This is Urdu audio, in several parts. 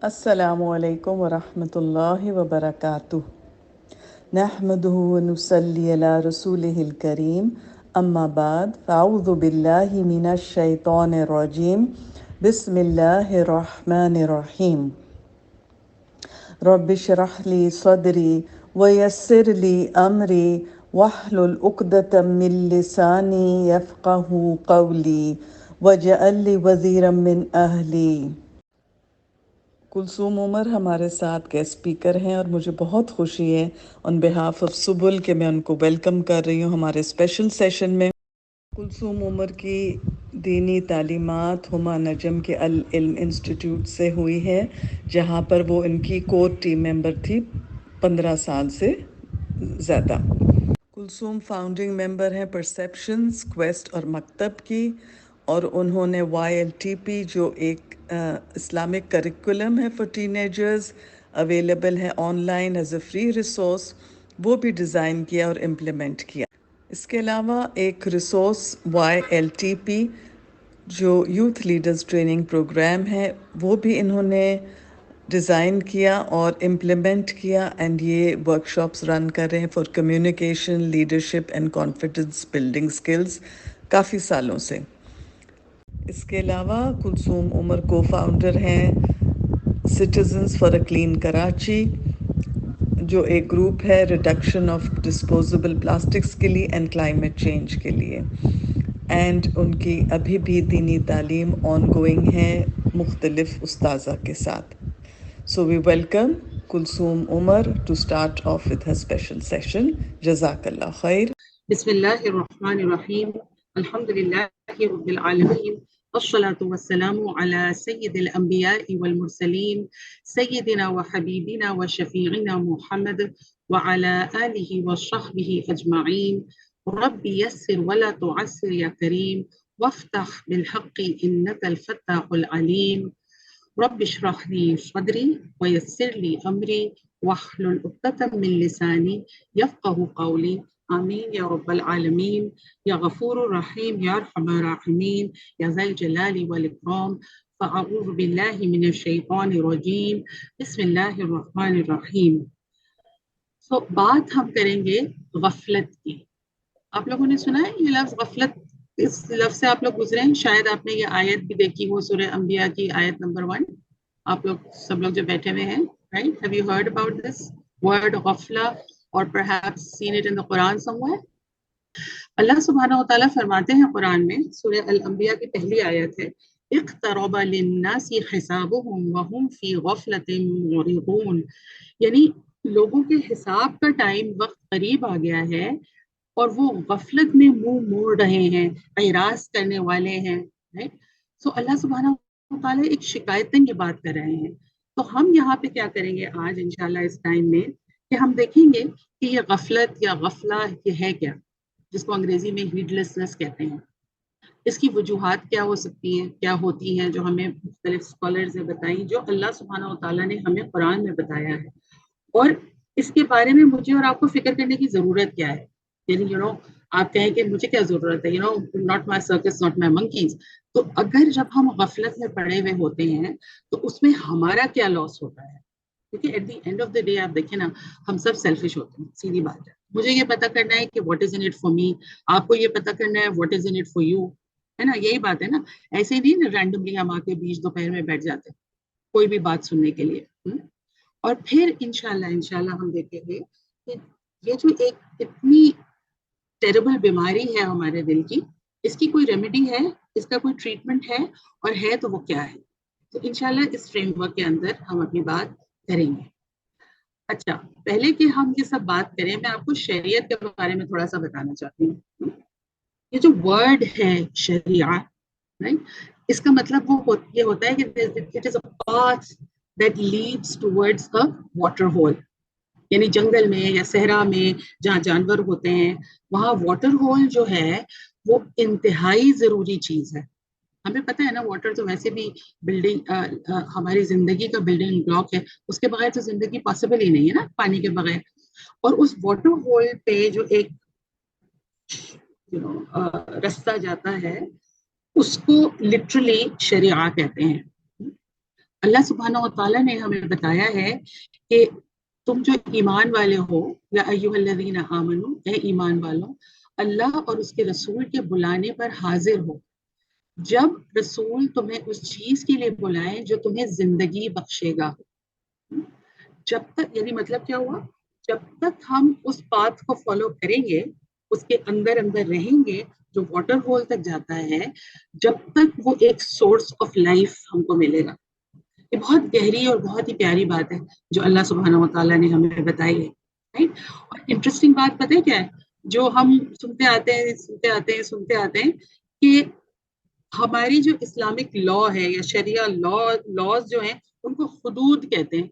السلام علیکم ورحمۃ اللہ وبرکاتہ نحمده ونصلی علی رسولہ الکریم اما بعد فاعوذ باللہ من الشیطان الرجیم بسم اللہ الرحمن الرحیم رب اشرح لی صدری ویسر لی امری واحلل عقدۃ من لسانی یفقہوا قولی واجعل لی وزیرا من اہلی۔ کلثوم عمر ہمارے ساتھ گیسٹ اسپیکر ہیں اور مجھے بہت خوشی ہے آن بہاف آف سبل کہ میں ان کو ویلکم کر رہی ہوں ہمارے اسپیشل سیشن میں۔ کلثوم عمر کی دینی تعلیمات ہما نجم کے العلم انسٹیٹیوٹ سے ہوئی ہے، جہاں پر وہ ان کی کور ٹیم ممبر تھی 15 سال سے زیادہ۔ کلثوم فاؤنڈنگ ممبر ہیں پرسیپشنز، کویسٹ اور مکتب کی، اور انہوں نے YLTP جو ایک اسلامک کریکولم ہے فار ٹین ایجرز، اویلیبل ہے on line as a free resource, وہ بھی ڈیزائن کیا اور امپلیمنٹ کیا۔ اس کے علاوہ ایک ریسورس YLTP جو یوتھ لیڈرز ٹریننگ پروگرام ہے، وہ بھی انہوں نے ڈیزائن کیا اور امپلیمنٹ کیا، اینڈ یہ ورکشاپس رن کر رہے ہیں for communication, leadership and confidence building skills کافی سالوں سے۔ اس کے علاوہ کلثوم عمر کو فاؤنڈر ہیں citizens for a clean Karachi, جو ایک گروپ ہے ریڈکشن آف ڈسپوزیبل پلاسٹکس کے لیے اینڈ کلائمیٹ چینج کے لیے، اینڈ ان کی ابھی بھی دینی تعلیم آن گوئنگ ہے مختلف استاذہ کے ساتھ۔ So we welcome Kulsoom Umar to start off with her special session. Jazakallah khair. بسم اللہ الرحمن الرحیم الحمد للہ رب العالمین والصلاة والسلام على سید الانبیاء والمرسلین سیدنا وحبیبنا وشفیعنا محمد وعلى آلہ وصحبہ اجمعین رب یسر ولا تعسر یا کریم وافتح بالحق انک الفتاح العلیم رب اشرح لی صدری ویسر لی امری واحلل عقدۃ من لسانی یفقہوا قولی آمین یا رب العالمین یا غفور الرحیم یا ارحم الراحمین یا ذا الجلال والاکرام۔ فاعوذ باللہ من الشیطان الرجیم بسم اللہ الرحمن الرحیم۔ بات ہم کریں گے غفلت کی۔ آپ لوگوں نے سنا ہے یہ لفظ غفلت، اس لفظ سے آپ لوگ گزرے ہیں، شاید آپ نے یہ آیت بھی دیکھی ہو، سورہ انبیاء کی آیت نمبر 1۔ آپ لوگ سب لوگ جو بیٹھے ہوئے ہیں، right? Have you heard about this word غفلہ or perhaps seen it in the Quran somewhere؟ اللہ سبحانہ و تعالیٰ فرماتے ہیں قرآن میں، سورہ الانبیاء کی پہلی آیت ہے، اقترب للناس حسابهم وهم في غفلة معرضون، یعنی لوگوں کے حساب کا ٹائم وقت قریب آ گیا ہے اور وہ غفلت میں منہ موڑ رہے ہیں، اعراض کرنے والے ہیں۔ سو اللہ سبحانہ و تعالیٰ ایک شکایتیں یہ بات کر رہے ہیں۔ تو ہم یہاں پہ کیا کریں گے آج انشاءاللہ اس ٹائم میں کہ ہم دیکھیں گے کہ یہ غفلت یا غفلہ یہ ہے کیا، جس کو انگریزی میں ہیڈ لیسنس کہتے ہیں۔ اس کی وجوہات کیا ہو سکتی ہیں، کیا ہوتی ہیں، جو ہمیں مختلف اسکالرز نے بتائیں، جو اللہ سبحانہ و تعالیٰ نے ہمیں قرآن میں بتایا ہے، اور اس کے بارے میں مجھے اور آپ کو فکر کرنے کی ضرورت کیا ہے۔ یعنی آپ کہیں کہ مجھے کیا ضرورت ہے، not my circus not my monkeys. تو اگر جب ہم غفلت میں پڑے ہوئے ہوتے ہیں تو اس میں ہمارا کیا لاس ہوتا ہے، کیونکہ at the end of the day آپ دیکھیں نا، ہم سب سیلفش ہوتے ہیں، سیدھی بات ہے۔ مجھے یہ پتا کرنا ہے کہ what is in it for me, آپ کو یہ پتا کرنا ہے what is in it for you, ہے نا؟ یہی بات ہے نا۔ ایسے ہی نہیں رینڈملی ہم آ کے بیچ دوپہر میں بیٹھ جاتے ہیں کوئی بھی بات سننے کے لیے۔ اور پھر انشاءاللہ ہم دیکھیں گے کہ یہ جو ایک اتنی ٹیریبل بیماری ہے ہمارے دل کی، اس کی کوئی ریمیڈی ہے، اس کا کوئی ٹریٹمنٹ ہے، اور ہے تو وہ کیا ہے۔ تو انشاءاللہ اس فریم ورک کے اندر ہم اپنی بات کریں گے۔ اچھا، پہلے کہ ہم یہ سب بات کریں، میں آپ کو شریعت کے بارے میں تھوڑا سا بتانا چاہتی ہوں۔ یہ جو ورڈ ہے شریعت، اس کا مطلب یہ ہوتا ہے کہ it is a path that leads towards a water hole، یعنی جنگل میں یا صحرا میں جہاں جانور ہوتے ہیں، وہاں واٹر ہول جو ہے وہ انتہائی ضروری چیز ہے۔ ہمیں پتہ ہے نا، واٹر تو ویسے بھی بلڈنگ ہماری زندگی کا بلڈنگ بلاک ہے، اس کے بغیر تو زندگی پاسبل ہی نہیں ہے نا، پانی کے بغیر۔ اور اس واٹر ہول پہ جو ایک رستہ جاتا ہے، اس کو لٹرلی شریعہ کہتے ہیں۔ اللہ سبحانہ و تعالیٰ نے ہمیں بتایا ہے کہ تم جو ایمان والے ہو، یا ایھا الذین آمنو، اے ایمان والوں، اللہ اور اس کے رسول کے بلانے پر حاضر ہو. جب رسول تمہیں اس چیز کے لیے بلائیں جو تمہیں زندگی بخشے گا، جب تک، یعنی مطلب کیا ہوا، جب تک ہم اس پاتھ کو فالو کریں گے، اس کے اندر اندر رہیں گے جو واٹر ہول تک جاتا ہے، جب تک وہ ایک سورس آف لائف ہم کو ملے گا. یہ بہت گہری اور بہت ہی پیاری بات ہے جو اللہ سبحانہ و تعالیٰ نے ہمیں بتائی ہے. رائٹ؟ اور انٹرسٹنگ بات پتہ ہے کیا ہے، جو ہم سنتے آتے ہیں کہ ہماری جو اسلامک لا ہے یا شریعہ لاز جو ہیں ان کو حدود کہتے ہیں.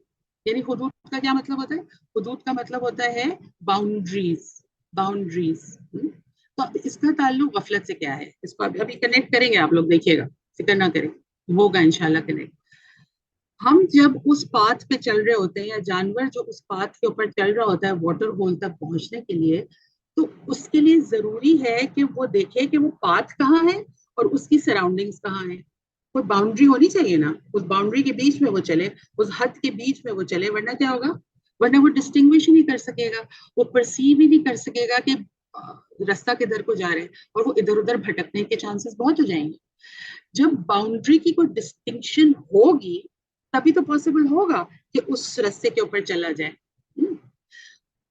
یعنی حدود کا کیا مطلب ہوتا ہے؟ حدود کا مطلب ہوتا ہے باؤنڈریز. تو اس کا تعلق غفلت سے کیا ہے، اس کو ابھی کنیکٹ کریں گے، آپ لوگ دیکھیے گا، فکر نہ کریں، ہوگا انشاءاللہ کنیکٹ. ہم جب اس پاتھ پہ چل رہے ہوتے ہیں، یا جانور جو اس پاتھ کے اوپر چل رہا ہوتا ہے واٹر ہول تک پہنچنے کے لیے، تو اس کے لیے ضروری ہے کہ وہ دیکھے کہ وہ پاتھ کہاں ہے اور اس کی سراؤنڈنگز کہاں ہیں. کوئی باؤنڈری ہونی چاہیے نا، اس باؤنڈری کے بیچ میں وہ چلے، اس حد کے بیچ میں وہ چلے، ورنہ کیا ہوگا، ورنہ وہ ڈسٹنگوش ہی نہیں کر سکے گا، وہ پرسیو ہی نہیں کر سکے گا کہ رستہ کدھر کو جا رہے ہیں، اور وہ ادھر ادھر بھٹکنے کے چانسز بہت ہو جائیں گے. جب باؤنڈری کی کوئی ڈسٹنکشن ہوگی تبھی تو پاسبل ہوگا کہ اس رستے کے اوپر چلا جائے.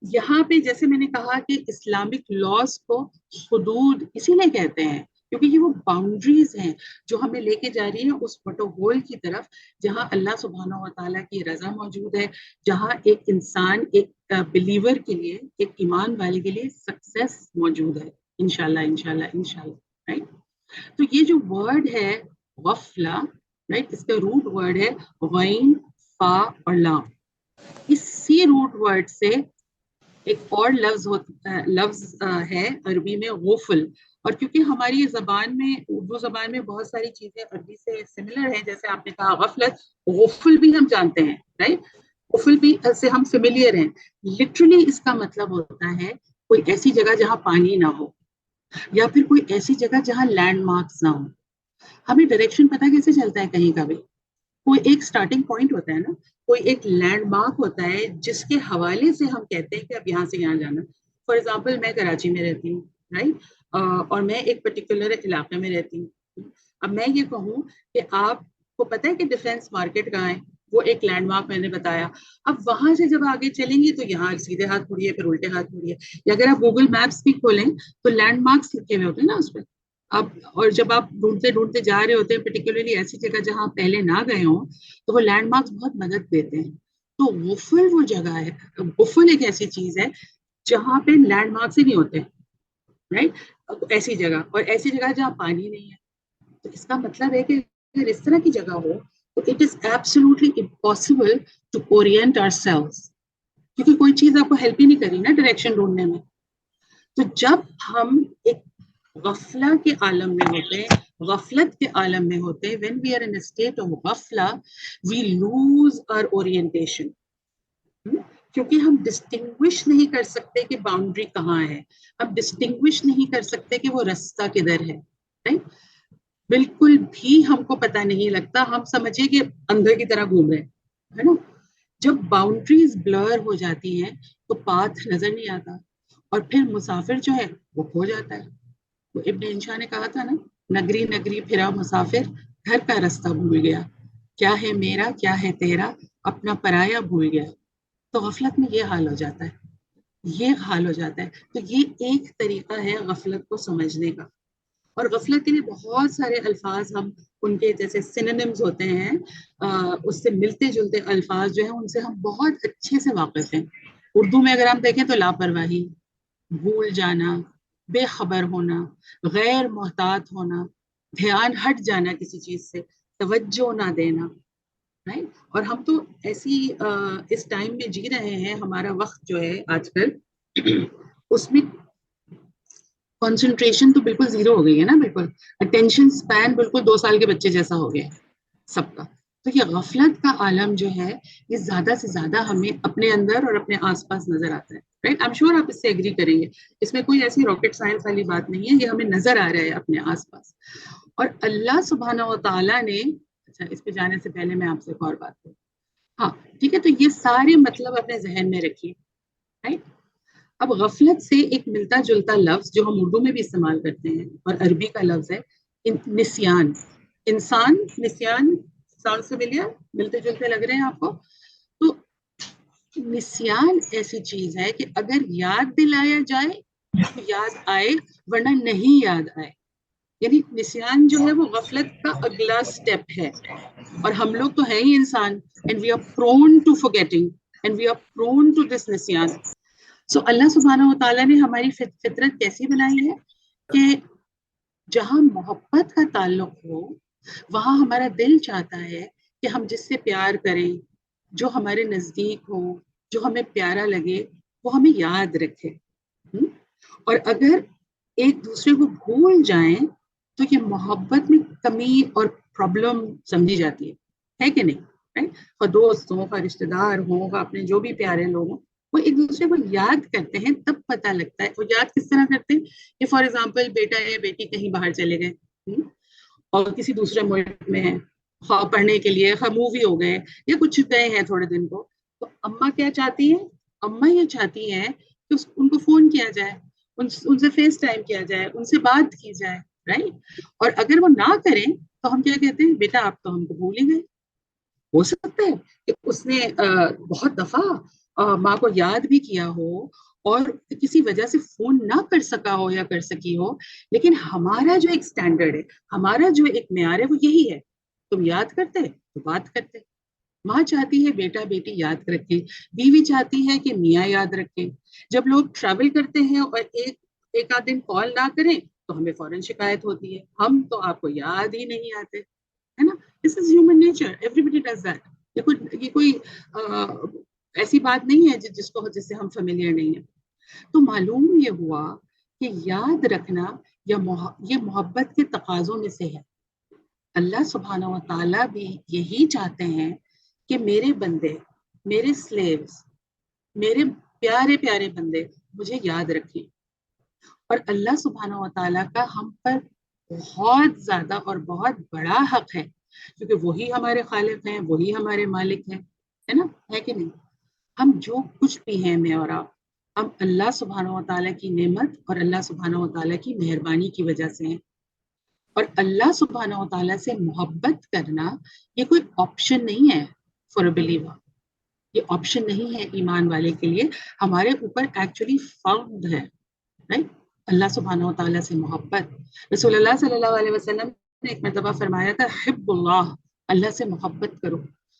یہاں پہ جیسے میں نے کہا کہ اسلامک لاز کو حدود اسی لیے کہتے ہیں کیونکہ یہ وہ باؤنڈریز ہیں جو ہمیں لے کے جا رہی ہیں اس واٹر ہول کی طرف، جہاں اللہ سبحانہ و تعالیٰ کی رضا موجود ہے، جہاں ایک انسان، ایک بلیور کے لیے، ایک ایمان والے کے لیے سکسیس موجود ہے، انشاءاللہ انشاءاللہ انشاءاللہ. رائٹ؟ تو یہ جو ورڈ ہے غفلہ، رائٹ، اس کا روٹ ورڈ ہے غین فا اور لام. اسی روٹ ورڈ سے ایک اور لفظ ہے عربی میں غفل. اور کیونکہ ہماری زبان میں، اردو زبان میں بہت ساری چیزیں عربی سے سملر ہیں، جیسے آپ نے کہا غفلت، غفل بھی ہم جانتے ہیں، رائٹ، غفل بھی سے ہم فیملیئر ہیں. لٹرلی اس کا مطلب ہوتا ہے کوئی ایسی جگہ جہاں پانی نہ ہو، یا پھر کوئی ایسی جگہ جہاں لینڈ مارکس نہ ہو. ہمیں ڈائریکشن پتہ کیسے چلتا ہے کہیں کا بھی؟ کوئی ایک سٹارٹنگ پوائنٹ ہوتا ہے نا، کوئی ایک لینڈ مارک ہوتا ہے جس کے حوالے سے ہم کہتے ہیں کہ اب یہاں سے یہاں جانا. فار ایگزامپل میں کراچی میں رہتی ہوں، رائٹ، اور میں ایک پرٹیکولر علاقے میں رہتی ہوں. اب میں یہ کہوں کہ آپ کو پتہ ہے کہ ڈیفینس مارکیٹ کہاں ہے، وہ ایک لینڈ مارک میں نے بتایا. اب وہاں سے جب آگے چلیں گی تو یہاں سیدھے ہاتھ مڑیے، پھر الٹے ہاتھ مڑیے، یا اگر آپ گوگل میپس بھی کھولیں تو لینڈ مارکس لکھے ہوئے ہوتے ہیں نا اس پہ. اب اور جب آپ ڈھونڈتے ڈھونڈتے جا رہے ہوتے ہیں پرٹیکولرلی ایسی جگہ جہاں آپ پہلے نہ گئے ہوں، تو وہ لینڈ مارکس بہت مدد دیتے ہیں. تو غفل وہ جگہ ہے، غفل ایک ایسی چیز ہے جہاں پہ لینڈ مارکس ہی نہیں ہوتے، رائٹ، ایسی جگہ، اور ایسی جگہ جہاں پانی نہیں ہے. تو اس کا مطلب ہے کہ اگر اس طرح کی جگہ ہو تو it is absolutely impossible to orient ourselves, کیونکہ کوئی چیز آپ کو ہیلپ ہی نہیں کری نا ڈائریکشن ڈھونڈنے میں. تو جب ہم ایک غفلہ کے عالم میں ہوتے ہیں، غفلت کے عالم میں ہوتے ہیں، when we are in a state of غفلہ we lose our orientation. کیونکہ ہم ڈسٹنگوش نہیں کر سکتے کہ باؤنڈری کہاں ہے، ہم ڈسٹنگوش نہیں کر سکتے کہ وہ رستہ کدھر ہے، بالکل بھی ہم کو پتہ نہیں لگتا، ہم سمجھے کہ اندھے کی طرح گھوم رہے ہیں نا. جب باؤنڈریز بلر ہو جاتی ہیں تو پاتھ نظر نہیں آتا، اور پھر مسافر جو ہے وہ کھو جاتا ہے. تو ابن انشا نے کہا تھا نا، نگری نگری پھرا مسافر، گھر کا رستہ بھول گیا، کیا ہے میرا کیا ہے تیرا، اپنا پرایا بھول گیا. تو غفلت میں یہ حال ہو جاتا ہے، یہ حال ہو جاتا ہے. تو یہ ایک طریقہ ہے غفلت کو سمجھنے کا. اور غفلت کے لیے بہت سارے الفاظ، ہم ان کے جیسے سینونیمز ہوتے ہیں، اس سے ملتے جلتے الفاظ جو ہیں ان سے ہم بہت اچھے سے واقف ہیں. اردو میں اگر ہم دیکھیں تو لاپرواہی، بھول جانا، بے خبر ہونا، غیر محتاط ہونا، دھیان ہٹ جانا کسی چیز سے، توجہ نہ دینا، رائٹ. اور ہم تو ایسی اس ٹائم میں جی رہے ہیں، ہمارا وقت جو ہے آج کل اس میں کنسنٹریشن تو بالکل زیرو ہو گئی ہے نا، بالکل اٹینشن سپین بالکل 2 سال کے بچے جیسا ہو گیا سب کا. تو یہ غفلت کا عالم جو ہے یہ زیادہ سے زیادہ ہمیں اپنے اندر اور اپنے آس پاس نظر آتا ہے، رائٹ. آئی ایم شیور آپ اس سے ایگری کریں گے، اس میں کوئی ایسی راکٹ سائنس والی بات نہیں ہے، یہ ہمیں نظر آ رہا ہے اپنے آس پاس. اور اللہ سبحانہ و تعالیٰ نے اچھا اس پہ جانے سے پہلے میں آپ سے ایک اور بات کروں. ہاں ٹھیک ہے, تو یہ سارے مطلب اپنے ذہن میں رکھیے, رائٹ. اب غفلت سے ایک ملتا جلتا لفظ جو ہم اردو میں بھی استعمال کرتے ہیں اور عربی کا لفظ ہے نسیان. انسان نسیان, ساؤنڈ فیملیئر, ملتے جلتے لگ رہے ہیں آپ کو؟ تو نسیان ایسی چیز ہے کہ اگر یاد دلایا جائے تو یاد آئے, ورنہ نہیں یاد آئے. یعنی نسیان جو ہے وہ غفلت کا اگلا سٹیپ ہے, اور ہم لوگ تو ہیں ہی انسان, and we are prone to forgetting and we are prone to this نسیان. سو اللہ سبحانہ و تعالیٰ نے ہماری فطرت کیسی بنائی ہے کہ جہاں محبت کا تعلق ہو وہاں ہمارا دل چاہتا ہے کہ ہم جس سے پیار کریں, جو ہمارے نزدیک ہو, جو ہمیں پیارا لگے, وہ ہمیں یاد رکھے. اور اگر ایک دوسرے کو بھول جائیں تو یہ محبت میں کمی اور پرابلم سمجھی جاتی ہے کہ نہیں؟ اور دوست ہوں, اور رشتے دار ہوں, اور اپنے جو بھی پیارے لوگ ہوں, وہ ایک دوسرے کو یاد کرتے ہیں, تب پتہ لگتا ہے. وہ یاد کس طرح کرتے ہیں کہ فار ایگزامپل بیٹا یا بیٹی کہیں باہر چلے گئے اور کسی دوسرے ملک میں ہیں, خواہ پڑھنے کے لیے, خواہ مووی ہو گئے, یا کچھ گئے ہیں تھوڑے دن کو, تو اماں کیا چاہتی ہیں؟ اماں یہ چاہتی ہیں کہ ان کو فون کیا جائے, ان سے فیس ٹائم کیا جائے, ان سے بات کی جائے, رائٹ. اور اگر وہ نہ کریں تو ہم کیا کہتے ہیں, بیٹا آپ تو ہم کو بھول ہی گئے. ہو سکتا ہے کہ اس نے بہت دفعہ ماں کو یاد بھی کیا ہو اور کسی وجہ سے فون نہ کر سکا ہو یا کر سکی ہو, لیکن ہمارا جو ایک سٹینڈرڈ ہے, ہمارا جو ایک معیار ہے وہ یہی ہے, تم یاد کرتے تو بات کرتے. ماں چاہتی ہے بیٹا بیٹی یاد رکھے, بیوی چاہتی ہے کہ میاں یاد رکھے. جب لوگ ٹریول کرتے ہیں اور ایک آدھ دن کال نہ کریں تو ہمیں فوراً شکایت ہوتی ہے, ہم تو آپ کو یاد ہی نہیں آتے, ہے نا. This is human nature. Everybody does that. یہ کوئی ایسی بات نہیں ہے جس سے ہم فیملیئر نہیں ہیں. تو معلوم یہ ہوا کہ یاد رکھنا یہ محبت کے تقاضوں میں سے ہے. اللہ سبحانہ و تعالیٰ بھی یہی چاہتے ہیں کہ میرے بندے, میرے سلیوز, میرے پیارے پیارے بندے مجھے یاد رکھیں. اور اللہ سبحانہ و تعالیٰ کا ہم پر بہت زیادہ اور بہت بڑا حق ہے, کیونکہ وہی ہمارے خالق ہیں, وہی ہمارے مالک ہیں, ہے نا, ہے کہ نہیں. ہم جو کچھ بھی ہیں, میں اور آپ, ہم اللہ سبحانہ و تعالیٰ کی نعمت اور اللہ سبحانہ و تعالیٰ کی مہربانی کی وجہ سے ہیں. اور اللہ سبحانہ و تعالیٰ سے محبت کرنا یہ کوئی آپشن نہیں ہے فار اے بلیور, یہ آپشن نہیں ہے ایمان والے کے لیے, ہمارے اوپر ایکچولی فرض ہے, رائٹ. اللہ سبحانہ و تعالیٰ سے محبت. رسول اللہ صلی اللہ علیہ وسلم نے ایک مرتبہ فرمایا تھا, حب اللہ, اللہ سے محبت کرو.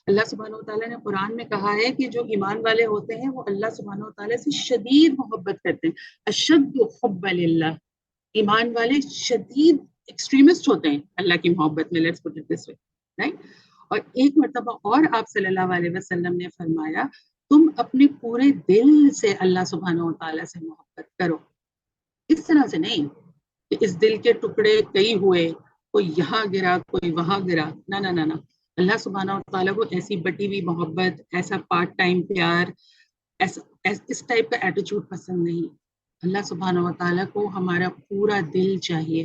اللہ سبحانہ و تعالیٰ نے قرآن میں کہا ہے کہ جو ایمان والے ہوتے ہیں وہ اللہ سبحانہ و تعالیٰ سے شدید محبت کرتے ہیں. اشد حب للہ, ایمان والے شدید ایکسٹریمسٹ ہوتے ہیں اللہ کی محبت میں. Let's put it this way, right. اور ایک مرتبہ اور آپ صلی اللہ علیہ وسلم نے فرمایا, تم اپنے پورے دل سے اللہ سبحانہ و تعالیٰ سے محبت کرو. اس طرح سے نہیں کہ اس دل کے ٹکڑے کئی ہوئے, کوئی یہاں گرا کوئی وہاں گرا, نہ. اللہ سبحانہ و تعالیٰ کو ایسی بٹی ہوئی محبت, ایسا پارٹ ٹائم پیار, اس ٹائپ کا ایٹیچیوڈ پسند نہیں. اللہ سبحانہ و تعالیٰ کو ہمارا پورا دل چاہیے.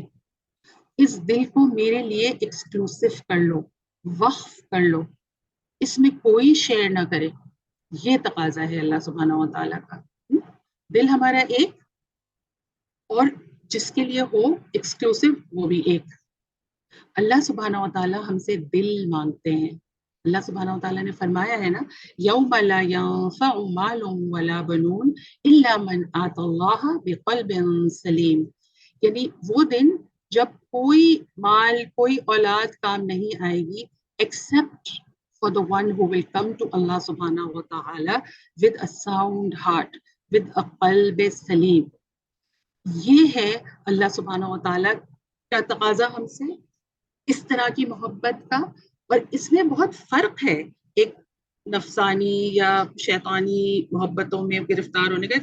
اس دل کو میرے لیے ایکسکلوسیو کر لو, وقف کر لو, اس میں کوئی شیئر نہ کرے. یہ تقاضا ہے اللہ سبحانہ و تعالیٰ کا. دل ہمارا ایک, اور جس کے لیے ہو ایکسکلوسیو وہ بھی ایک. اللہ سبحانہ و تعالیٰ ہم سے دل مانگتے ہیں. اللہ سبحانہ و تعالیٰ نے فرمایا ہے نا, یوم لا ينفع مال ولا بنون الا من آتى الله بقلب سلیم. یعنی وہ دن جب کوئی مال, کوئی اولاد کام نہیں آئے گی except for the one who will come to Allah subhanahu wa ta'ala with a sound heart, with a qalb salim. یہ ہے اللہ سبحانہ و تعالیٰ کا تقاضا ہم سے, اس طرح کی محبت کا. اور اس میں بہت فرق ہے ایک نفسانی یا شیطانی محبتوں میں گرفتار ہونے کا.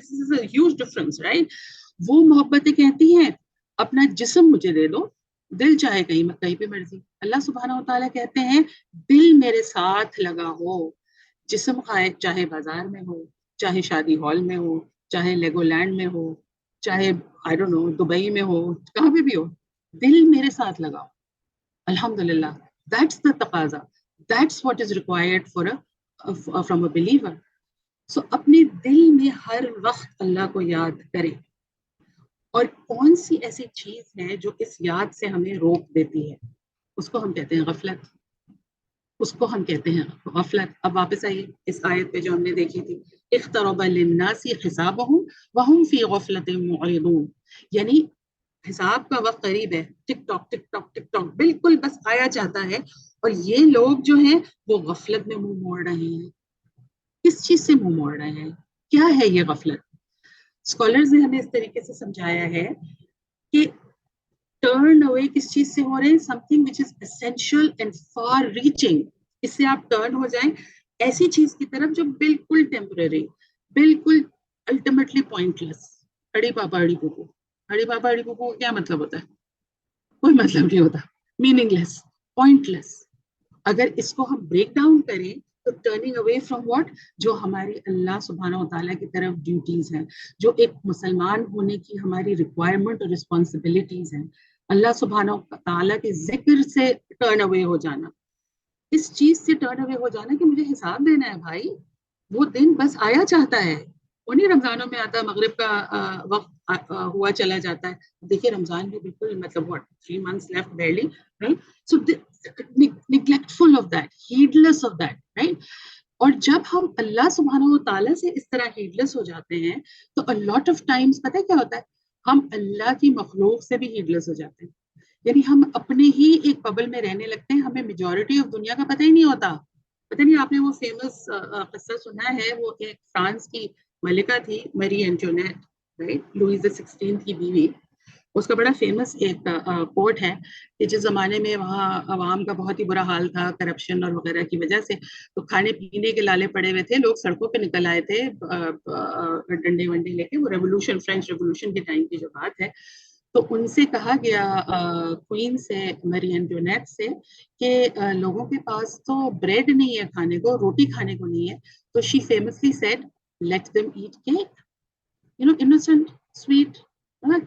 Huge difference, right. وہ محبتیں کہتی ہیں اپنا جسم مجھے دے دو, دل چاہے کہیں پہ مرضی. اللہ سبحانہ و تعالیٰ کہتے ہیں دل میرے ساتھ لگا ہو, جسم چاہے بازار میں ہو, چاہے شادی ہال میں ہو, چاہے لیگو لینڈ میں ہو, چاہے آئی ڈونٹ نو دبئی میں ہو, کہاں پہ بھی ہو, دل میرے ساتھ لگاؤ. الحمدللہ That's the taqaza. That's what is required for from a believer. So اپنے دل میں ہر وقت اللہ کو یاد کرے. اور کون سی ایسی چیز ہے جو اس یاد سے ہمیں روک دیتی ہے؟ اس کو ہم کہتے ہیں غفلت. اس کو ہم کہتے ہیں غفلت. اب واپس آئیے اس آیت پہ جو ہم نے دیکھی تھی, اقترب للناس حسابهم وهم فی غفلۃ معرضون, یعنی حساب کا وقت قریب ہے, tick tock tick tock tick tock بالکل بس آیا چاہتا ہے, اور یہ لوگ جو ہیں وہ غفلت میں منہ موڑ رہے ہیں. کس چیز سے منہ موڑ رہے ہیں؟ کیا ہے یہ غفلت؟ اسکالرز نے ہمیں اس طریقے سے سمجھایا ہے کہ ٹرن اوے کس چیز سے ہو رہے ہیں؟ Something which is essential and for reaching. اس سے آپ ٹرن ہو جائیں ایسی چیز کی طرف جو بالکل ٹیمپرری, بالکل الٹیمیٹلی پوائنٹ لیس. اڑی پاپا اڑی پوپو, اڑی پاپا اڑی پوپو کا کیا مطلب ہوتا ہے؟ کوئی مطلب نہیں ہوتا, میننگ لیس, پوائنٹ لیس. اگر اس کو ہم بریک ڈاؤن کریں تو ٹرننگ اوے فرام واٹ, جو ہماری اللہ سبحانہ و تعالیٰ کی طرف ڈیوٹیز ہیں, جو ایک مسلمان ہونے کی ہماری ریکوائرمنٹ اور رسپانسبلٹیز ہیں, اللہ سبحانہ و تعالیٰ کے ذکر سے ٹرن اوے ہو جانا, اس چیز سے ٹرن اوے ہو جانا کہ مجھے حساب دینا ہے بھائی. وہ دن بس آیا چاہتا ہے, وہ نہیں رمضانوں میں آتا, مغرب کا وقت ہوا چلا جاتا ہے. دیکھیے رمضان بھی بالکل مطلب what 3 months left barely, right? So neglectful of that, heedless of that, right? اور جب ہم اللہ سبحانہ و تعالیٰ سے اس طرح ہیڈلس ہو جاتے ہیں تو a lot of times پتہ کیا ہوتا ہے, ہم اللہ کی مخلوق سے بھی ہیڈلس ہو جاتے ہیں. یعنی ہم اپنے ہی ایک ببل میں رہنے لگتے ہیں, ہمیں میجورٹی آف دنیا کا پتہ ہی نہیں ہوتا. پتہ نہیں آپ نے وہ فیمس قصہ سنا ہے, وہ ایک فرانس کی ملکہ تھی مری اینٹونیٹ, رائٹ, لوئیز XVI کی بیوی. اس کا بڑا فیمس ایک کوٹ ہے کہ جس زمانے میں وہاں عوام کا بہت ہی برا حال تھا کرپشن اور وغیرہ کی وجہ سے, تو کھانے پینے کے لالے پڑے ہوئے تھے, لوگ سڑکوں پہ نکل آئے تھے ڈنڈے ونڈے لے کے. وہ ریولوشن, فرینچ ریولوشن کے ٹائم کی جو بات ہے, تو ان سے کہا گیا کوئین سے, مری اینٹونیٹ سے, کہ لوگوں کے پاس تو بریڈ نہیں ہے کھانے کو, روٹی کھانے کو نہیں ہے. تو she famously said let them eat cake, innocent sweet,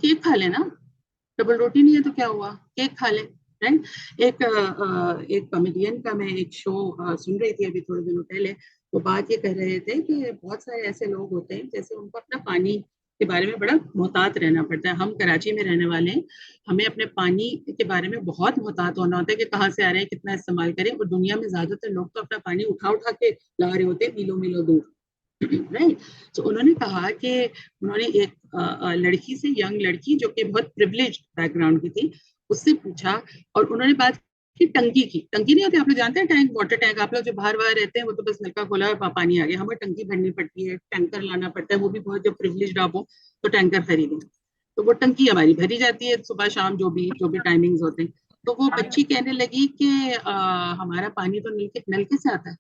cake کھا لے نا, ڈبل روٹی نہیں ہے تو کیا ہوا, کیک کھا لے. ایک کامیڈین کا میں ایک شو سن رہی تھی ابھی تھوڑے دنوں پہلے, وہ بات یہ کر رہے تھے کہ بہت سارے ایسے لوگ ہوتے ہیں جیسے ان کو اپنا پانی کے بارے میں بڑا محتاط رہنا پڑتا ہے. ہم کراچی میں رہنے والے ہیں, ہمیں اپنے پانی کے بارے میں بہت محتاط ہونا ہوتا ہے کہ کہاں سے آ رہے ہیں, کتنا استعمال کریں. اور دنیا میں زیادہ تر لوگ تو اپنا پانی اٹھا اٹھا کے لا رہے ہوتے ہیں میلوں میلوں دور, رائٹ. تو انہوں نے کہا کہ انہوں نے ایک لڑکی سے, ینگ لڑکی جو کہ بہت پریولیج بیک گراؤنڈ کی تھی, اس سے پوچھا, اور انہوں نے بات کی ٹنکی کی. ٹنکی نہیں ہوتی, آپ لوگ جانتے ہیں ٹینک, واٹر ٹینک, آپ لوگ جو باہر باہر رہتے ہیں وہ تو بس نلکا کھولا اور پانی آ گیا. ہمیں ٹنکی بھرنی پڑتی ہے, ٹینکر لانا پڑتا ہے, وہ بھی بہت جو پریولیجڈ آپ ہو تو ٹینکر خریدیں. تو وہ ٹنکی ہماری بھری جاتی ہے صبح شام, جو بھی ٹائمنگز ہوتے ہیں. تو وہ بچی کہنے لگی کہ ہمارا پانی تو نلکے سے آتا ہے.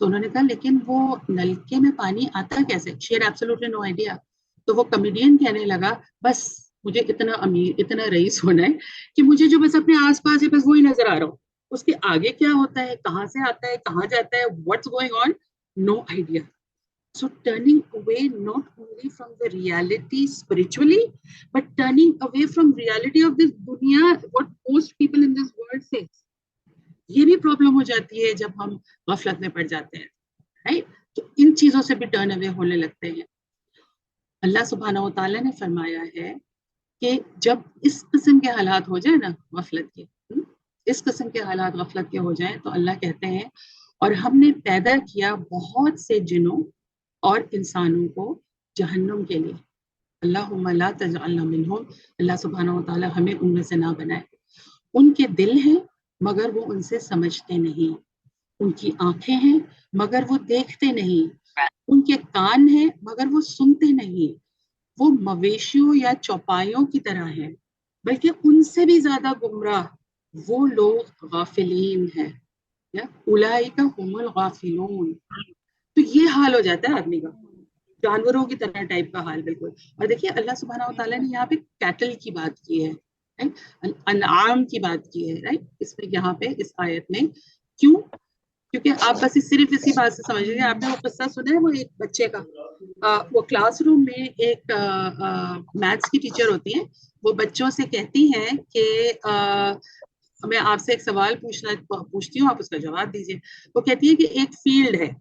تو انہوں نے کہا لیکن وہ نلکے میں پانی آتا کیسے؟ She had absolutely no idea. تو وہ کمیڈین کہنے لگا بس مجھے اتنا امیر, اتنا رئیس ہونا ہے کہ مجھے جو بس اپنے آس پاس ہے بس وہی نظر آ رہا ہو, اس کے آگے کیا ہوتا ہے, کہاں سے آتا ہے, کہاں جاتا ہے, what's going on, no idea. So turning away not only from the reality spiritually, but turning away from reality of this dunya, what most people in this world say. یہ بھی پرابلم ہو جاتی ہے جب ہم غفلت میں پڑ جاتے ہیں, رائٹ. تو ان چیزوں سے بھی ٹرن اوے ہونے لگتے ہیں. اللہ سبحانہ و تعالیٰ نے فرمایا ہے کہ جب اس قسم کے حالات ہو جائیں نا غفلت کے, اس قسم کے حالات غفلت کے ہو جائیں, تو اللہ کہتے ہیں اور ہم نے پیدا کیا بہت سے جنوں اور انسانوں کو جہنم کے لیے. اللہم لا تجعلنا منہم, اللہ سبحانہ و تعالیٰ ہمیں ان میں سے نہ بنائے. ان کے دل ہیں مگر وہ ان سے سمجھتے نہیں, ان کی آنکھیں ہیں مگر وہ دیکھتے نہیں, ان کے کان ہیں مگر وہ سنتے نہیں. وہ مویشیوں یا چوپایوں کی طرح ہیں, بلکہ ان سے بھی زیادہ گمراہ وہ لوگ غافلین ہیں. اولئک هم الغافلون. تو یہ حال ہو جاتا ہے آدمی کا, جانوروں کی طرح ٹائپ کا حال بالکل. اور دیکھیے اللہ سبحانہ و تعالیٰ نے یہاں پہ کیٹل کی بات کی ہے, انعام کی بات کی ہے, رائٹ, اس میں یہاں پہ اس آیت میں. کیوں؟ کیونکہ آپ بس صرف اسی بات سے سمجھ لیجیے. آپ نے وہ قصہ سنا ہے وہ ایک بچے کا, وہ کلاس روم میں ایک میتھس کی ٹیچر ہوتی ہیں, وہ بچوں سے کہتی ہیں کہ میں آپ سے ایک سوال پوچھتی ہوں، آپ اس کا جواب دیجیے. وہ کہتی ہے کہ ایک فیلڈ ہے،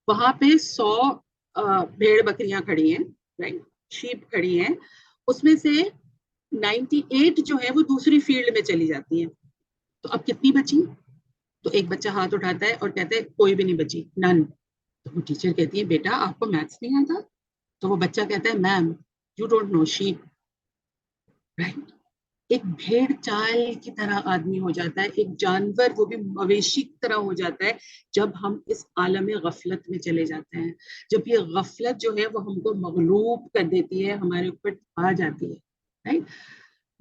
وہاں پہ 100 بھیڑ بکریاں کھڑی ہیں، رائٹ، شیپ کھڑی ہیں، اس میں سے 98 جو ہے وہ دوسری فیلڈ میں چلی جاتی ہیں، تو اب کتنی بچی؟ تو ایک بچہ ہاتھ اٹھاتا ہے اور کہتا ہے کوئی بھی نہیں بچی، نن. تو وہ ٹیچر کہتی ہے بیٹا آپ کو میتھس نہیں آتا؟ تو وہ بچہ کہتا ہے ma'am you don't know sheep, right. ایک بھیڑ چال کی طرح آدمی ہو جاتا ہے، ایک جانور وہ بھی مویشی کی طرح ہو جاتا ہے جب ہم اس عالم غفلت میں چلے جاتے ہیں، جب یہ غفلت جو ہے وہ ہم کو مغلوب کر دیتی ہے، ہمارے اوپر آ جاتی ہے، right؟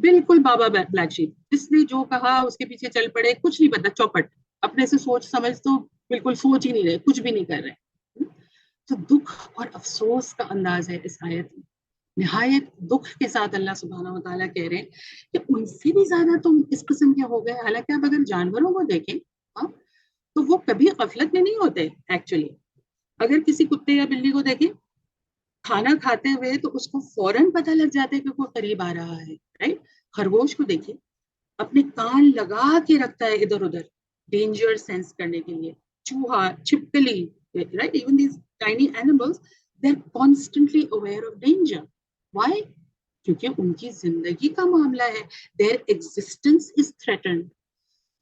بالکل بابا بلیک شیپ، جس نے جو کہا اس کے پیچھے چل پڑے، کچھ نہیں پتا، چوپٹ، اپنے سے سوچ سمجھ تو بالکل سوچ ہی نہیں رہے، کچھ بھی نہیں کر رہے. تو دکھ اور افسوس کا انداز ہے اس آیت میں، نہایت دکھ کے ساتھ اللہ سبحانہ و تعالیٰ کہہ رہے ہیں کہ ان سے بھی زیادہ تم اس قسم کے ہو گئے. حالانکہ آپ اگر جانوروں کو دیکھیں تو وہ کبھی غفلت میں نہیں ہوتے ایکچولی. اگر کسی کتے یا بلی کو دیکھیں کھانا کھاتے ہوئے تو اس کو فوراً پتہ لگ جاتا ہے کہ کوئی قریب آ رہا ہے، رائٹ. خرگوش کو دیکھیں اپنے کان لگا کے رکھتا ہے ادھر ادھر ڈینجر سینس کرنے کے لیے. چوہا، چھپکلی، right, even these tiny animals they are constantly aware of danger. Why? کیونکہ ان کی زندگی کا معاملہ ہے، دیر ایگزسٹنس از تھریٹنڈ.